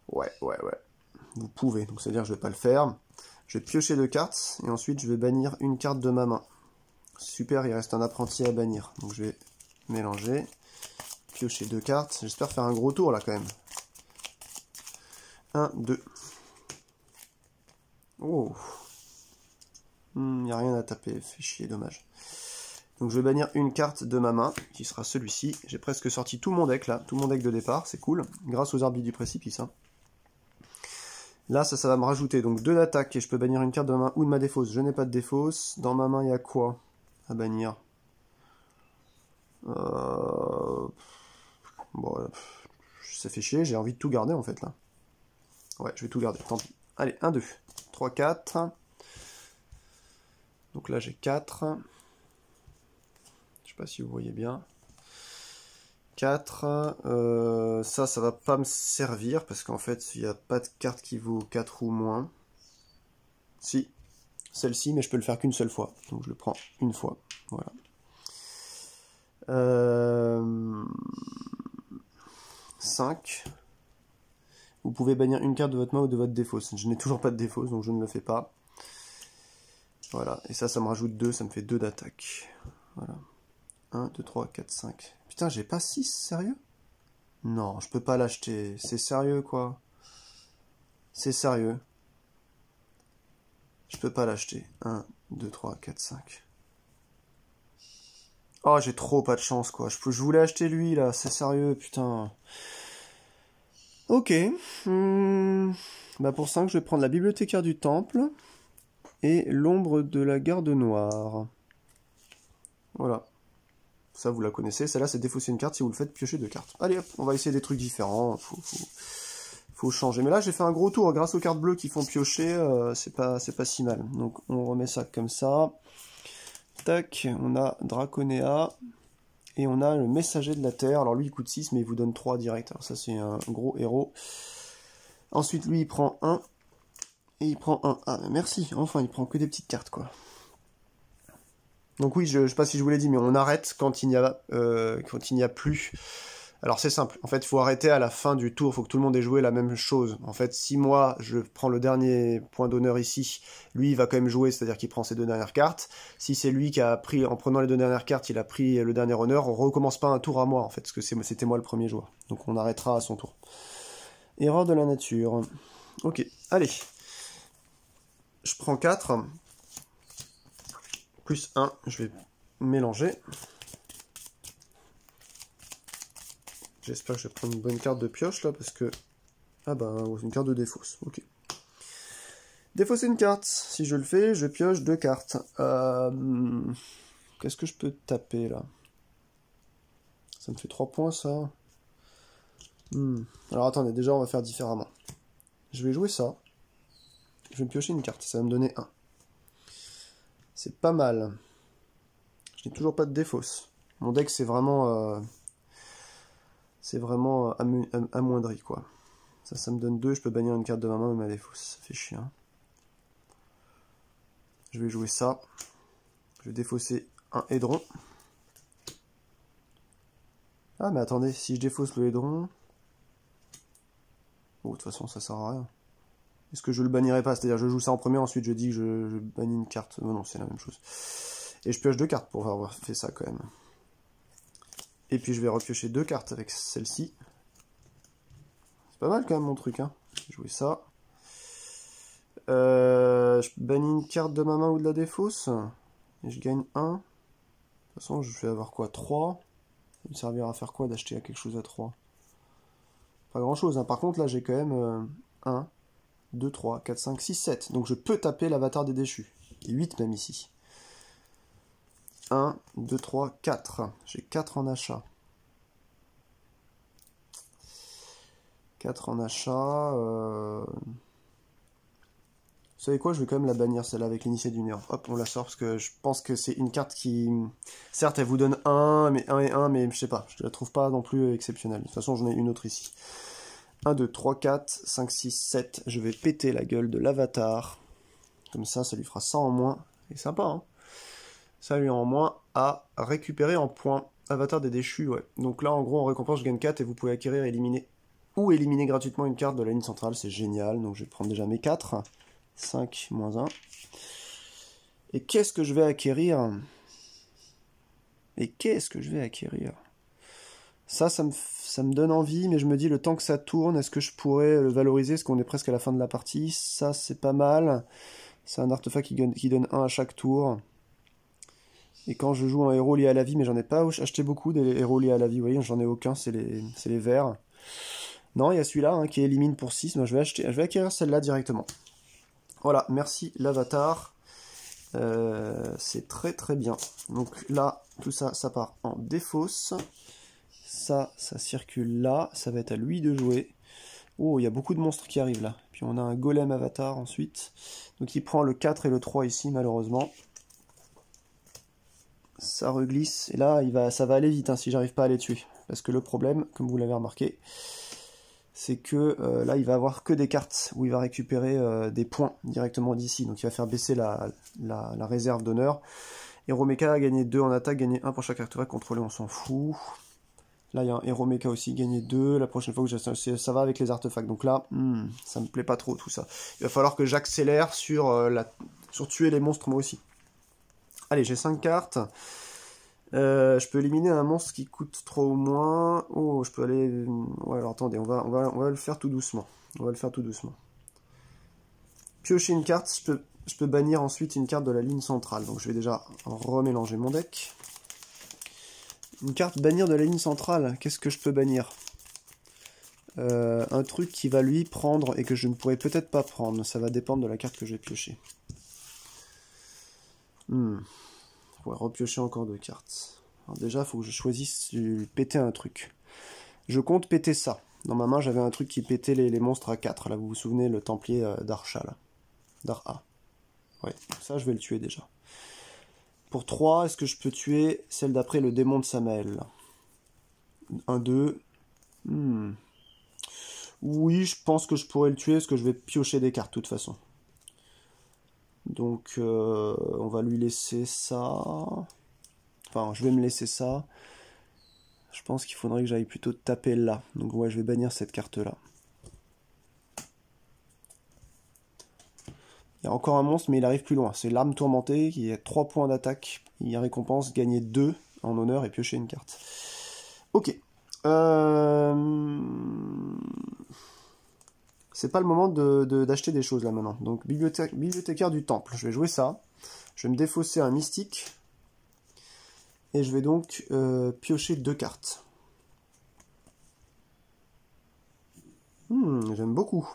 Ouais. Vous pouvez, donc c'est-à-dire que je vais pas le faire. Je vais piocher 2 cartes, et ensuite je vais bannir une carte de ma main. Super, il reste un apprenti à bannir. Donc je vais mélanger, piocher 2 cartes. J'espère faire un gros tour là quand même. 1, 2. Oh. Il n'y a rien à taper, fait chier, dommage. Donc je vais bannir une carte de ma main, qui sera celui-ci. J'ai presque sorti tout mon deck là, tout mon deck de départ, c'est cool. Grâce aux arbitres du précipice. Hein. Là, ça va me rajouter donc 2 d'attaque et je peux bannir une carte de ma main ou de ma défausse. Je n'ai pas de défausse. Dans ma main, il y a quoi à bannir? Bon, ça fait chier, j'ai envie de tout garder en fait là. Ouais, je vais tout garder, tant pis. Allez, 1, 2, 3, 4. Donc là, j'ai 4. Je sais pas si vous voyez bien. 4. Ça va pas me servir parce qu'en fait, il n'y a pas de carte qui vaut 4 ou moins. Si, celle-ci, mais je peux le faire qu'une seule fois. Donc je le prends une fois. Voilà. 5. Vous pouvez bannir une carte de votre main ou de votre défausse. Je n'ai toujours pas de défausse, donc je ne le fais pas. Voilà, et ça me rajoute 2, ça me fait 2 d'attaque. Voilà. 1, 2, 3, 4, 5. Putain, j'ai pas 6, sérieux? Non, je peux pas l'acheter. C'est sérieux, quoi. C'est sérieux. Je peux pas l'acheter. 1, 2, 3, 4, 5. Oh, j'ai trop pas de chance, quoi. Je voulais acheter lui, là. C'est sérieux, putain. Ok. Bah pour 5, je vais prendre la bibliothécaire du temple et l'ombre de la garde noire. Voilà. Ça, vous la connaissez. Celle-là, c'est défausser une carte. Si vous le faites, piocher 2 cartes. Allez, hop, on va essayer des trucs différents. Faut changer. Mais là, j'ai fait un gros tour. Grâce aux cartes bleues qui font piocher, c'est pas si mal. Donc, on remet ça comme ça. Tac, on a Draconéa. Et on a le messager de la Terre. Alors lui, il coûte 6, mais il vous donne 3 direct. Alors ça, c'est un gros héros. Ensuite, lui, il prend 1. Et il prend 1. Ah, merci. Enfin, il prend que des petites cartes, quoi. Donc oui, je sais pas si je vous l'ai dit, mais on arrête quand il n'y a plus. Alors c'est simple. En fait, il faut arrêter à la fin du tour. Il faut que tout le monde ait joué la même chose. En fait, si moi, je prends le dernier point d'honneur ici, lui, il va quand même jouer, c'est-à-dire qu'il prend ses 2 dernières cartes. Si c'est lui qui a pris, en prenant les 2 dernières cartes, il a pris le dernier honneur, on recommence pas un tour à moi, en fait, parce que c'était moi le premier joueur. Donc on arrêtera à son tour. Erreur de la nature. Ok, allez. Je prends 4. Plus 1, je vais mélanger. J'espère que je vais prendre une bonne carte de pioche là, parce que... Ah bah, une carte de défausse, ok. Défausser une carte, si je le fais, je pioche 2 cartes. Qu'est-ce que je peux taper là? Ça me fait 3 points ça. Alors attendez, déjà on va faire différemment. Je vais jouer ça. Je vais me piocher une carte, ça va me donner 1. C'est pas mal. Je n'ai toujours pas de défausse. Mon deck c'est vraiment amoindri quoi. Ça me donne 2, je peux bannir une carte de ma main ou ma défausse. Ça fait chier. Hein. Je vais jouer ça. Je vais défausser un Hédron. Ah mais attendez, si je défausse le Hédron... Oh, de toute façon ça sert à rien. Est-ce que je le bannirai pas? C'est-à-dire je joue ça en premier, ensuite je dis que je bannis une carte. Non, c'est la même chose. Et je pioche 2 cartes pour avoir fait ça quand même. Et puis je vais repiocher 2 cartes avec celle-ci. C'est pas mal quand même mon truc, hein. Je vais jouer ça. Je bannis une carte de ma main ou de la défausse. Et je gagne 1. De toute façon, je vais avoir quoi? 3. Ça me servira à faire quoi d'acheter quelque chose à 3? Pas grand chose, hein. Par contre, là, j'ai quand même 1, 2, 3, 4, 5, 6, 7. Donc je peux taper l'avatar des déchus. Et 8 même ici. 1, 2, 3, 4. J'ai 4 en achat. 4 en achat. Vous savez quoi, je vais quand même la bannir celle-là avec l'initié du néant. Hop, on la sort parce que je pense que c'est une carte qui... Certes, elle vous donne 1, mais 1 et 1, mais je sais pas, je la trouve pas non plus exceptionnelle. De toute façon, j'en ai une autre ici. 1, 2, 3, 4, 5, 6, 7. Je vais péter la gueule de l'avatar. Comme ça lui fera 100 en moins. C'est sympa, hein. Ça lui en moins à récupérer en points. Avatar des déchus, ouais. Donc là, en gros, en récompense, je gagne 4 et vous pouvez acquérir et éliminer. Ou éliminer gratuitement une carte de la ligne centrale, c'est génial. Donc je vais prendre déjà mes 4. 5, moins 1. Et qu'est-ce que je vais acquérir? Ça me donne envie, mais je me dis, le temps que ça tourne, est-ce que je pourrais le valoriser? Parce qu'on est presque à la fin de la partie. Ça, c'est pas mal. C'est un artefact qui donne 1 à chaque tour. Et quand je joue un héros lié à la vie, mais j'en ai pas acheté beaucoup des héros liés à la vie, vous voyez, j'en ai aucun, c'est les verts. Non, il y a celui-là hein, qui élimine pour 6, moi je vais acquérir celle-là directement. Voilà, merci l'avatar. C'est très très bien. Donc là, tout ça, ça part en défausse. Ça circule là, ça va être à lui de jouer. Oh, il y a beaucoup de monstres qui arrivent là. Puis on a un golem avatar ensuite. Donc il prend le 4 et le 3 ici, malheureusement. Ça reglisse, et là ça va aller vite hein, si j'arrive pas à les tuer. Parce que le problème, comme vous l'avez remarqué, c'est que là il va avoir que des cartes où il va récupérer des points directement d'ici. Donc il va faire baisser la réserve d'honneur. Hero Mecha a gagné 2 en attaque, gagner 1 pour chaque artefact contrôlé, on s'en fout. Là il y a un Hero Mecha aussi, gagner 2. La prochaine fois que ça va avec les artefacts. Donc là, ça me plaît pas trop tout ça. Il va falloir que j'accélère sur tuer les monstres moi aussi. Allez, j'ai 5 cartes. Je peux éliminer un monstre qui coûte 3 ou moins. Oh, je peux aller... Ouais, alors attendez, on va le faire tout doucement. On va le faire tout doucement. Piocher une carte, je peux bannir ensuite une carte de la ligne centrale. Donc je vais déjà remélanger mon deck. Une carte bannir de la ligne centrale, qu'est-ce que je peux bannir? Un truc qui va lui prendre et que je ne pourrais peut-être pas prendre. Ça va dépendre de la carte que je vais piocher. Je pourrais repiocher encore 2 cartes. Alors déjà, il faut que je choisisse péter un truc. Je compte péter ça. Dans ma main, j'avais un truc qui pétait les monstres à 4. Là, vous vous souvenez, le Templier d'Archa, là. D'Ar-A. Ouais, ça, je vais le tuer déjà. Pour 3, est-ce que je peux tuer celle d'après, le démon de Samael? 1, 2. Oui, je pense que je pourrais le tuer, parce que je vais piocher des cartes, de toute façon. Donc, on va lui laisser ça. Enfin, je vais me laisser ça. Je pense qu'il faudrait que j'aille plutôt taper là. Donc, ouais, je vais bannir cette carte-là. Il y a encore un monstre, mais il arrive plus loin. C'est l'arme tourmentée qui a 3 points d'attaque. Il récompense gagner 2 en honneur et piocher une carte. Ok. C'est pas le moment d'acheter des choses là maintenant. Donc bibliothécaire du temple. Je vais jouer ça. Je vais me défausser un mystique. Et je vais donc piocher 2 cartes. J'aime beaucoup.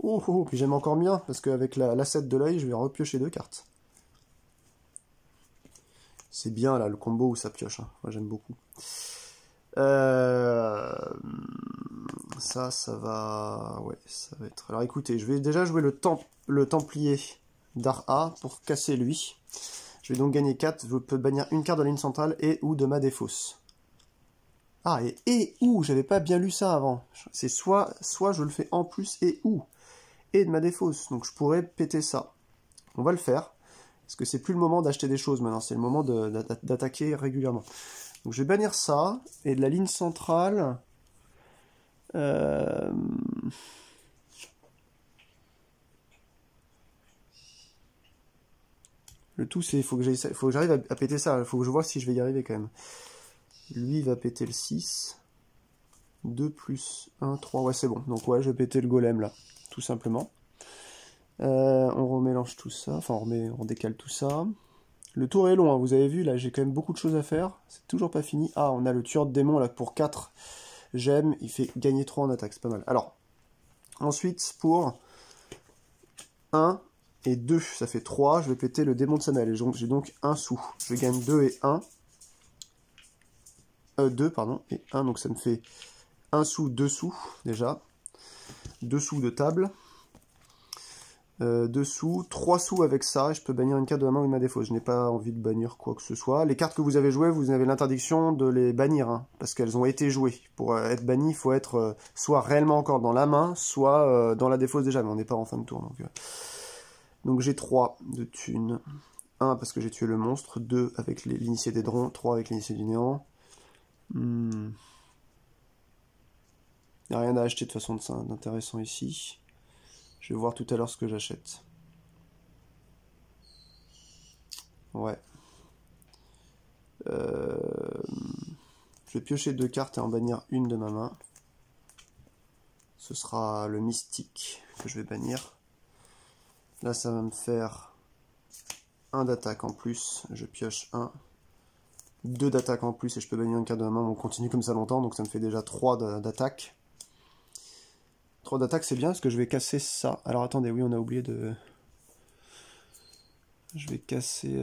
Oh, puis j'aime encore bien, parce qu'avec l'asset de l'œil, je vais repiocher 2 cartes. C'est bien là, le combo où ça pioche. Hein. Moi j'aime beaucoup. Ça va... Ouais, ça va être... Alors écoutez, je vais déjà jouer le Templier d'Ar-A pour casser lui. Je vais donc gagner 4. Je peux bannir une carte de la ligne centrale et ou de ma défausse. Ah, et ou, j'avais pas bien lu ça avant. C'est soit je le fais en plus et ou. Et de ma défausse. Donc je pourrais péter ça. On va le faire. Parce que c'est plus le moment d'acheter des choses maintenant. C'est le moment d'attaquer régulièrement. Donc je vais bannir ça. Et de la ligne centrale... Le tout, c'est il faut que j'arrive à péter ça. Il faut que je vois si je vais y arriver quand même. Lui, il va péter le 6. 2 plus 1, 3. Ouais, c'est bon. Donc ouais, je vais péter le golem là. Tout simplement. On remélange tout ça. Enfin, on décale tout ça. Le tour est long, hein. Vous avez vu, là, j'ai quand même beaucoup de choses à faire. C'est toujours pas fini. Ah, on a le tueur de démon là pour 4. J'aime. Il fait gagner 3 en attaque. C'est pas mal. Alors, ensuite, pour 1... et 2, ça fait 3, je vais péter le démon de Samael. J'ai donc 1 sou. Je gagne 2 et 1. 2, pardon, et 1, donc ça me fait 1 sou, 2 sous, déjà. 2 sous de table. 2 sous, 3 sous avec ça, et je peux bannir une carte de la main ou de ma défausse. Je n'ai pas envie de bannir quoi que ce soit. Les cartes que vous avez jouées, vous avez l'interdiction de les bannir, hein, parce qu'elles ont été jouées. Pour être banni, il faut être soit réellement encore dans la main, soit dans la défausse déjà, mais on n'est pas en fin de tour, donc j'ai 3 de thunes. 1 parce que j'ai tué le monstre. 2 avec l'initié des drons. 3 avec l'initié du néant. Il n'y a rien à acheter de façon d'intéressant ici. Je vais voir tout à l'heure ce que j'achète. Ouais. Je vais piocher 2 cartes et en bannir une de ma main. Ce sera le mystique que je vais bannir. Là, ça va me faire 1 d'attaque en plus. Je pioche 1. 2 d'attaque en plus et je peux bannir une carte de la main. On continue comme ça longtemps, donc ça me fait déjà 3 d'attaque. 3 d'attaque, c'est bien parce que je vais casser ça. Alors attendez, oui, on a oublié de... Je vais casser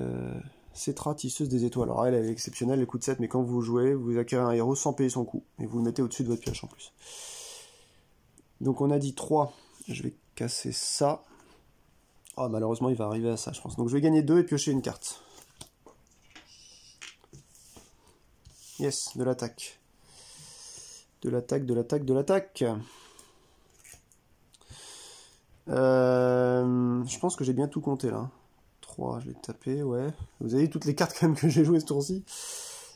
Cetra, tisseuse des étoiles. Alors elle est exceptionnelle, elle coûte 7, mais quand vous jouez, vous acquérez un héros sans payer son coût. Et vous le mettez au-dessus de votre pioche en plus. Donc on a dit 3. Je vais casser ça. Ah, malheureusement, il va arriver à ça, je pense. Donc je vais gagner 2 et piocher une carte. Yes, de l'attaque. De l'attaque, de l'attaque, de l'attaque. Je pense que j'ai bien tout compté là. 3, je vais taper, ouais. Vous avez toutes les cartes quand même que j'ai jouées ce tour-ci.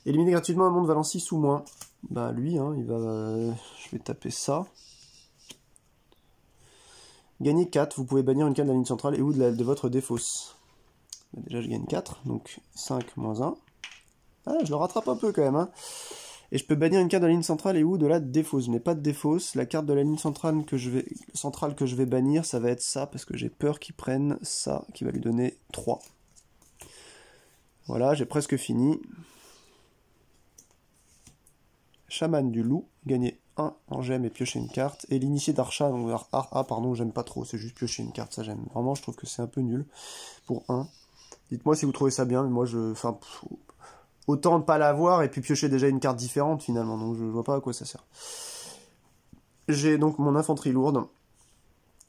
Éliminer gratuitement un monde valant 6 ou moins. Bah lui, hein, il va... je vais taper ça. Gagner 4, vous pouvez bannir une carte de la ligne centrale et ou de votre défausse. Bah, déjà je gagne 4, donc 5 moins 1. Ah, je le rattrape un peu quand même, hein. Et je peux bannir une carte de la ligne centrale et ou de la défausse, mais pas de défausse. La carte de la ligne centrale que je vais bannir, ça va être ça, parce que j'ai peur qu'il prenne ça, qui va lui donner 3. Voilà, j'ai presque fini. Chaman du loup, gagner 1 en gemme et piocher une carte. Et l'initié d'Archa, donc pardon, j'aime pas trop, c'est juste piocher une carte, ça j'aime. Vraiment, je trouve que c'est un peu nul pour 1. Dites-moi si vous trouvez ça bien, mais moi enfin, autant ne pas l'avoir et puis piocher déjà une carte différente finalement, donc je vois pas à quoi ça sert. J'ai donc mon infanterie lourde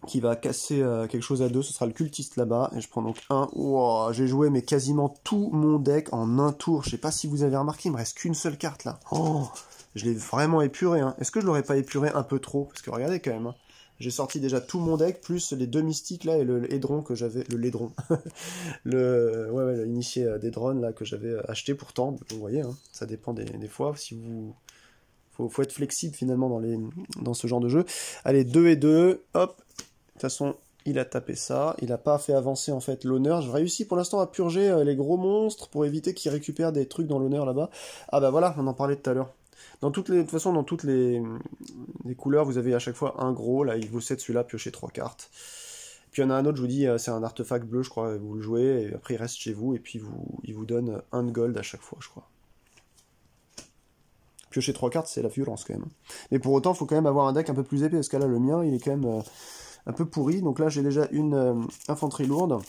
qui va casser quelque chose à 2, ce sera le cultiste là-bas, et je prends donc 1. Wow, j'ai joué mais quasiment tout mon deck en un tour, je sais pas si vous avez remarqué, il me reste qu'une seule carte là. Oh, je l'ai vraiment épuré, hein. Est-ce que je l'aurais pas épuré un peu trop? Parce que regardez quand même, hein. J'ai sorti déjà tout mon deck, plus les 2 mystiques là, et le Hédron que j'avais, le Lédron, l'initié des drones là, que j'avais acheté pourtant, vous voyez, hein, ça dépend des fois, si vous... Faut être flexible finalement dans ce genre de jeu. Allez, 2 et 2, hop. De toute façon, il a tapé ça. Il n'a pas fait avancer en fait l'honneur. J'ai réussi pour l'instant à purger les gros monstres pour éviter qu'ils récupèrent des trucs dans l'honneur là-bas. Ah bah voilà, on en parlait tout à l'heure. De toute façon, dans toutes les couleurs, vous avez à chaque fois un gros. Là, il vous cède celui-là, piocher 3 cartes. Puis il y en a un autre, je vous dis, c'est un artefact bleu, je crois. Vous le jouez, et après il reste chez vous, et puis il vous donne 1 de gold à chaque fois, je crois. Piocher 3 cartes, c'est la violence quand même. Mais pour autant, il faut quand même avoir un deck un peu plus épais, parce que là, le mien, il est quand même un peu pourri. Donc là, j'ai déjà une infanterie lourde.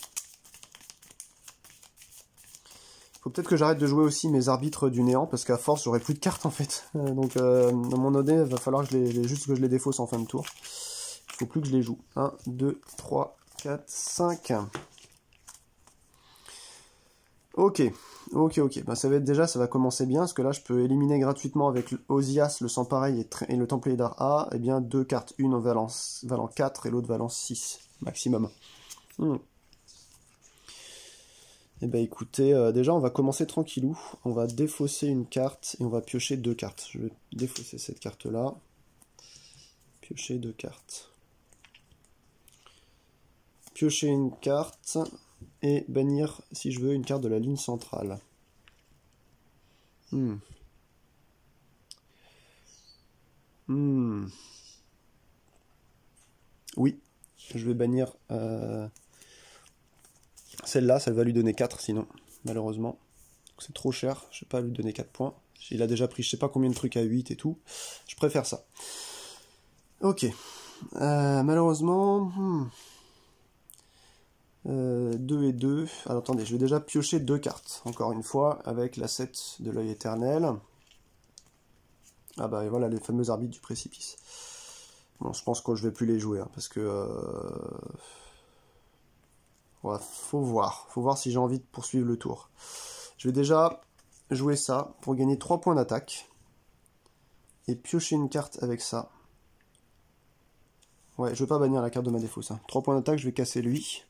Faut peut-être que j'arrête de jouer aussi mes arbitres du néant, parce qu'à force, j'aurai plus de cartes en fait. Donc dans mon OD, il va falloir que juste que je les défausse en fin de tour. Il faut plus que je les joue. 1, 2, 3, 4, 5. Ok. Bah, ça va commencer bien, parce que là, je peux éliminer gratuitement avec Osias, le sang pareil et le Templier d'Ar-A, et bien 2 cartes, une valant 4 et l'autre valant 6, maximum. Et bah écoutez, déjà on va commencer tranquillou, on va défausser une carte et on va piocher 2 cartes. Je vais défausser cette carte-là, piocher 2 cartes. Piocher une carte et bannir, si je veux, une carte de la ligne centrale. Oui, je vais bannir celle-là, ça va lui donner 4 sinon, malheureusement. C'est trop cher, je ne vais pas lui donner 4 points. Il a déjà pris je sais pas combien de trucs à 8 et tout. Je préfère ça. Ok. Malheureusement... 2 et 2. Alors attendez, je vais déjà piocher 2 cartes, encore une fois, avec la 7 de l'œil éternel. Ah bah et voilà les fameux arbitres du précipice. Bon, je pense que je vais plus les jouer, hein, parce que... ouais, faut voir si j'ai envie de poursuivre le tour. Je vais déjà jouer ça pour gagner 3 points d'attaque. Et piocher une carte avec ça. Ouais, je vais pas bannir la carte de ma défausse. Hein. 3 points d'attaque, je vais casser lui.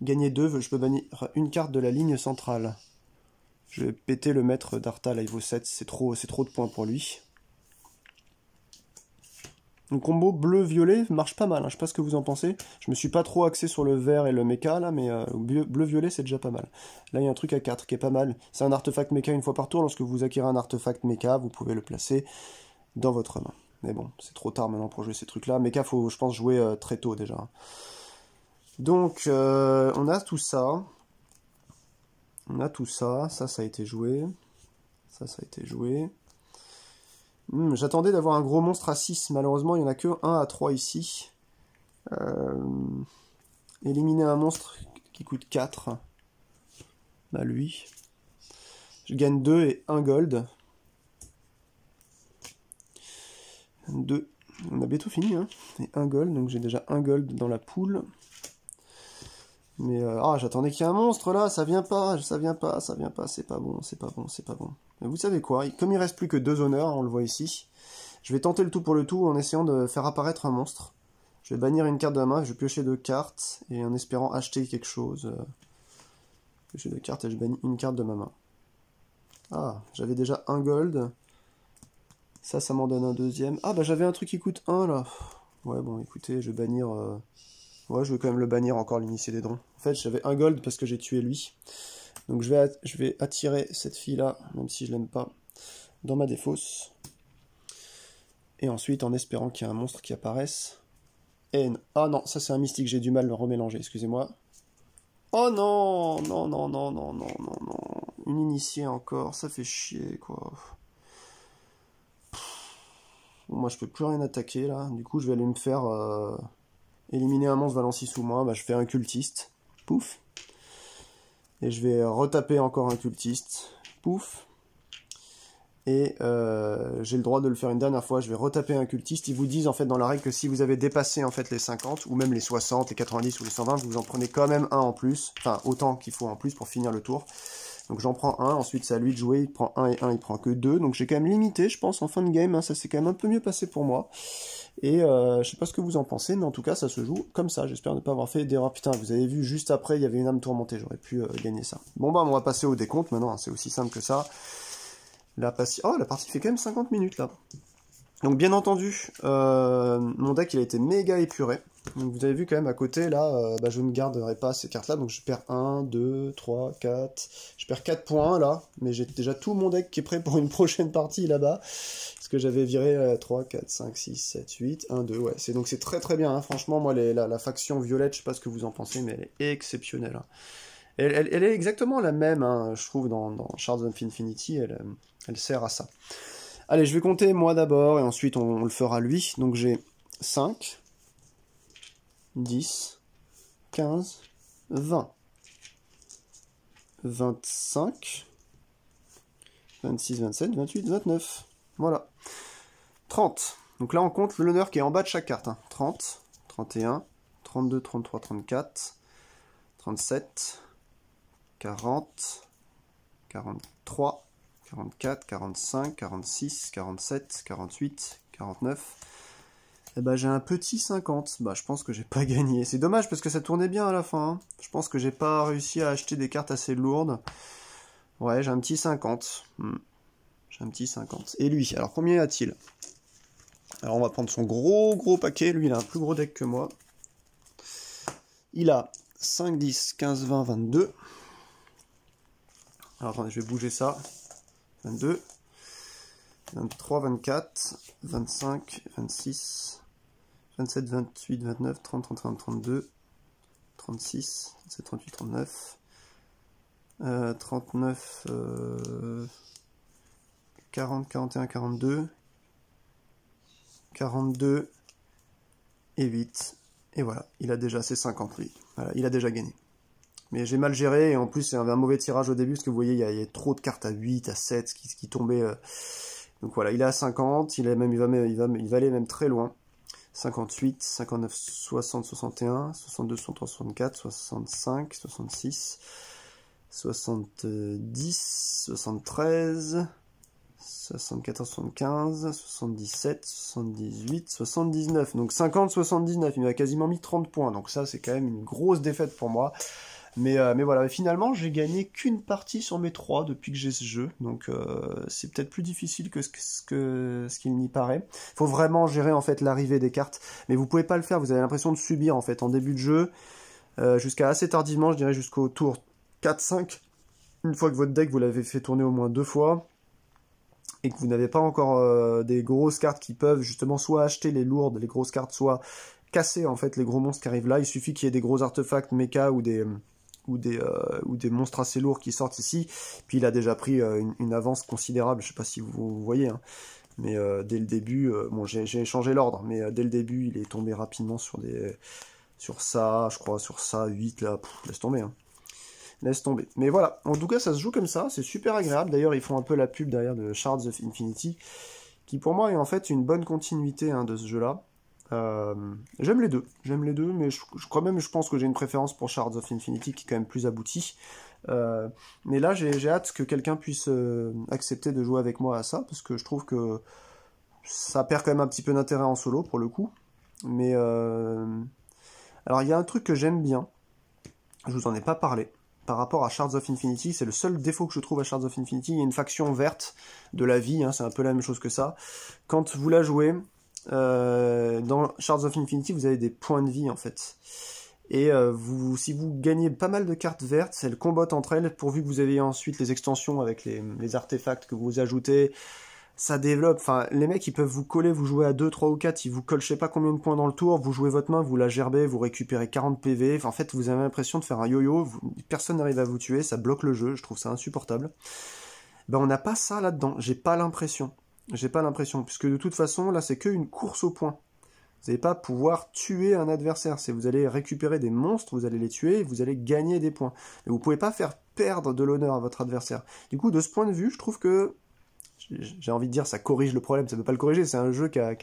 Gagner 2, je peux bannir une carte de la ligne centrale. Je vais péter le maître d'Arta, là il vaut 7, c'est trop de points pour lui. Le combo bleu-violet marche pas mal, hein. Je sais pas ce que vous en pensez. Je me suis pas trop axé sur le vert et le mecha là, mais bleu-violet c'est déjà pas mal. Là il y a un truc à 4 qui est pas mal. C'est un artefact mecha une fois par tour. Lorsque vous acquérez un artefact mecha, vous pouvez le placer dans votre main. Mais bon, c'est trop tard maintenant pour jouer ces trucs là. Mecha faut je pense jouer très tôt déjà. Donc on a tout ça. Ça a été joué. Ça a été joué. J'attendais d'avoir un gros monstre à 6, malheureusement il n'y en a que 1 à 3 ici. Éliminer un monstre qui coûte 4. Bah lui. Je gagne 2 et 1 gold. 2. On a bientôt fini, hein. Et 1 gold, donc j'ai déjà 1 gold dans la poule. Mais j'attendais qu'il y ait un monstre là, ça vient pas, c'est pas bon. Mais vous savez quoi, comme il reste plus que 2 honneurs, on le voit ici, je vais tenter le tout pour le tout en essayant de faire apparaître un monstre. Je vais bannir une carte de la main, je vais piocher 2 cartes, et en espérant acheter quelque chose. Piocher 2 cartes et je bannis une carte de ma main. Ah, j'avais déjà 1 gold. Ça m'en donne un deuxième. Ah bah j'avais un truc qui coûte 1 là. Ouais bon écoutez, je vais bannir... Ouais, je vais quand même le bannir encore, l'initié des drons. En fait, j'avais 1 gold parce que j'ai tué lui. Donc je vais attirer cette fille-là, même si je l'aime pas, dans ma défausse. Et ensuite, en espérant qu'il y ait un monstre qui apparaisse. Ah non, ça c'est un mystique, j'ai du mal à le remélanger, excusez-moi. Oh non, non, non, non, non, non, non, non. Une initiée encore, ça fait chier, quoi. Moi, je peux plus rien attaquer, là. Du coup, je vais aller me faire éliminer un monstre valant 6 ou moins. Bah, je fais un cultiste. Pouf. Et je vais retaper encore un cultiste. Pouf. Et j'ai le droit de le faire une dernière fois. Je vais retaper un cultiste. Ils vous disent, en fait, dans la règle, que si vous avez dépassé, en fait, les 50, ou même les 60, les 90 ou les 120, vous en prenez quand même un en plus. Enfin, autant qu'il faut en plus pour finir le tour. Donc j'en prends un, ensuite c'est à lui de jouer, il prend 1 et 1, il prend que 2, donc j'ai quand même limité, je pense, en fin de game, hein, ça s'est quand même un peu mieux passé pour moi. Et je sais pas ce que vous en pensez, mais en tout cas ça se joue comme ça, j'espère ne pas avoir fait d'erreur. Putain, vous avez vu, juste après, il y avait une âme tourmentée, j'aurais pu gagner ça. Bon bah on va passer au décompte maintenant, hein, c'est aussi simple que ça. La partie fait quand même 50 minutes là. Donc bien entendu, mon deck il a été méga épuré. Donc vous avez vu quand même à côté là, je ne garderai pas ces cartes là, donc je perds 1, 2, 3, 4, je perds 4 points là, mais j'ai déjà tout mon deck qui est prêt pour une prochaine partie là-bas, parce que j'avais viré 3, 4, 5, 6, 7, 8, 1, 2, ouais, donc c'est très très bien, hein. Franchement moi la faction violette, je sais pas ce que vous en pensez, mais elle est exceptionnelle. Hein. Elle est exactement la même, hein, je trouve, dans Shards of Infinity, elle sert à ça. Allez, je vais compter moi d'abord, et ensuite on le fera lui. Donc j'ai 5, 10, 15, 20, 25, 26, 27, 28, 29. Voilà. 30. Donc là on compte le l'honneur qui est en bas de chaque carte. Hein. 30, 31, 32, 33, 34, 37, 40, 43, 44, 45, 46, 47, 48, 49. Et bah j'ai un petit 50. Bah je pense que j'ai pas gagné. C'est dommage parce que ça tournait bien à la fin. Hein. Je pense que j'ai pas réussi à acheter des cartes assez lourdes. Ouais, j'ai un petit 50. J'ai un petit 50. Et lui, alors combien a-t-il? Alors on va prendre son gros paquet. Lui il a un plus gros deck que moi. Il a 5, 10, 15, 20, 22. Alors attendez, je vais bouger ça. 22, 23, 24, 25, 26, 27, 28, 29, 30, 31, 32, 36, 37, 38, 39, 39, 40, 41, 42, 42 et 8. Et voilà, il a déjà ses 50 lui. Voilà, il a déjà gagné. Mais j'ai mal géré, et en plus, il y avait un mauvais tirage au début, parce que vous voyez, il y a trop de cartes à 8, à 7 qui tombaient. Donc voilà, il est à 50, il va aller même très loin. 58, 59, 60, 61, 62, 63, 64, 65, 66, 70, 73, 74, 75, 77, 78, 79. Donc 50, 79, il m'a quasiment mis 30 points. Donc ça, c'est quand même une grosse défaite pour moi. Mais voilà, finalement, j'ai gagné qu'une partie sur mes 3 depuis que j'ai ce jeu. Donc c'est peut-être plus difficile que ce qu'il n'y paraît. Il faut vraiment gérer en fait l'arrivée des cartes. Mais vous pouvez pas le faire, vous avez l'impression de subir en fait en début de jeu. Jusqu'à assez tardivement, je dirais jusqu'au tour 4-5. Une fois que votre deck, vous l'avez fait tourner au moins 2 fois. Et que vous n'avez pas encore des grosses cartes qui peuvent justement soit acheter les lourdes, les grosses cartes, soit casser en fait les gros monstres qui arrivent là. Il suffit qu'il y ait des gros artefacts mecha ou des monstres assez lourds qui sortent ici. Puis il a déjà pris une avance considérable, je sais pas si vous voyez, hein. Mais dès le début, bon j'ai changé l'ordre, mais dès le début il est tombé rapidement sur ça, je crois, sur ça, 8 là, laisse tomber, hein. Laisse tomber. Mais voilà, en tout cas ça se joue comme ça, c'est super agréable. D'ailleurs ils font un peu la pub derrière de Shards of Infinity, qui pour moi est en fait une bonne continuité hein, de ce jeu-là. J'aime les deux, mais je pense que j'ai une préférence pour Shards of Infinity qui est quand même plus abouti. Mais là j'ai hâte que quelqu'un puisse accepter de jouer avec moi à ça, parce que je trouve que ça perd quand même un petit peu d'intérêt en solo pour le coup. Mais alors il y a un truc que j'aime bien, je vous en ai pas parlé. Par rapport à Shards of Infinity, c'est le seul défaut que je trouve à Shards of Infinity. Il y a une faction verte de la vie, hein, c'est un peu la même chose que ça. Quand vous la jouez, dans Shards of Infinity, vous avez des points de vie en fait. Et si vous gagnez pas mal de cartes vertes, elles combattent entre elles, pourvu que vous ayez ensuite les extensions avec les artefacts que vous ajoutez. Ça développe, enfin, les mecs, ils peuvent vous coller, vous jouez à 2, 3 ou 4, ils vous collent je sais pas combien de points dans le tour, vous jouez votre main, vous la gerbez, vous récupérez 40 PV, enfin, en fait, vous avez l'impression de faire un yo-yo, personne n'arrive à vous tuer, ça bloque le jeu, je trouve ça insupportable. Ben, on n'a pas ça là-dedans, j'ai pas l'impression, puisque de toute façon, là, c'est qu'une course au point. Vous n'allez pas pouvoir tuer un adversaire, vous allez récupérer des monstres, vous allez les tuer, vous allez gagner des points. Mais vous pouvez pas faire perdre de l'honneur à votre adversaire. Du coup, de ce point de vue, je trouve que j'ai envie de dire ça corrige le problème, ça ne peut pas le corriger, c'est un jeu qui a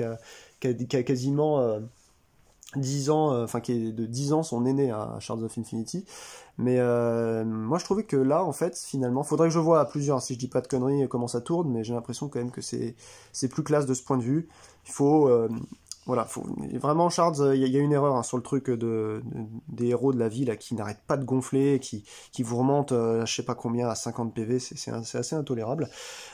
quasiment 10 ans, enfin qui est de 10 ans son aîné à Shards of Infinity, mais moi je trouvais que là en fait finalement, faudrait que je vois à plusieurs, si je dis pas de conneries comment ça tourne, mais j'ai l'impression quand même que c'est plus classe de ce point de vue, il faut... voilà, vraiment Shards, il y a une erreur hein, sur le truc des héros de la ville là, qui n'arrêtent pas de gonfler, qui vous remontent je sais pas combien à 50 PV, c'est assez intolérable.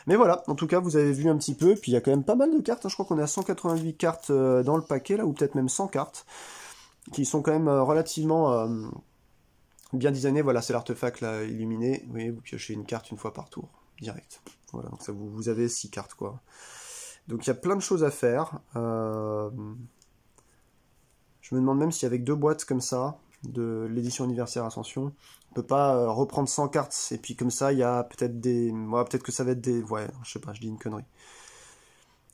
Mais voilà, en tout cas vous avez vu un petit peu, puis il y a quand même pas mal de cartes, hein, je crois qu'on est à 188 cartes dans le paquet là, ou peut-être même 100 cartes, qui sont quand même relativement bien designées. Voilà, c'est l'artefact là, illuminé, vous voyez, vous piochez une carte une fois par tour, direct. Voilà, donc ça vous avez 6 cartes quoi. Donc il y a plein de choses à faire. Je me demande même si avec 2 boîtes comme ça, de l'édition anniversaire Ascension, on peut pas reprendre 100 cartes, et puis comme ça, il y a peut-être des... Ouais, peut-être que ça va être des... Ouais, je sais pas, je dis une connerie.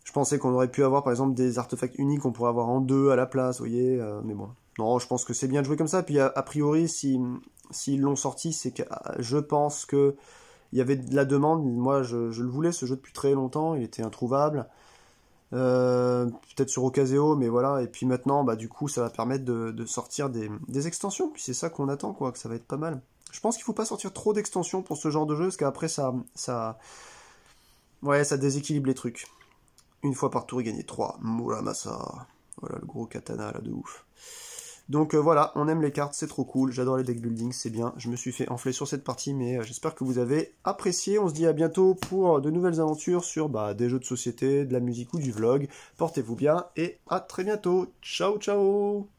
Je pensais qu'on aurait pu avoir par exemple des artefacts uniques qu'on pourrait avoir en 2 à la place, vous voyez, mais bon. Non, je pense que c'est bien de jouer comme ça, puis a priori, s'ils l'ont sorti, c'est que je pense que il y avait de la demande. Moi je le voulais ce jeu depuis très longtemps, il était introuvable. Peut-être sur Ocaseo, mais voilà, et puis maintenant bah du coup ça va permettre de sortir des extensions, puis c'est ça qu'on attend quoi, que ça va être pas mal. Je pense qu'il faut pas sortir trop d'extensions pour ce genre de jeu, parce qu'après ouais, ça déséquilibre les trucs. Une fois par tour, il gagnait 3, Muramasa, voilà le gros katana là de ouf. Donc voilà, on aime les cartes, c'est trop cool, j'adore les deck building, c'est bien. Je me suis fait enfler sur cette partie, mais j'espère que vous avez apprécié. On se dit à bientôt pour de nouvelles aventures sur des jeux de société, de la musique ou du vlog. Portez-vous bien et à très bientôt. Ciao ciao.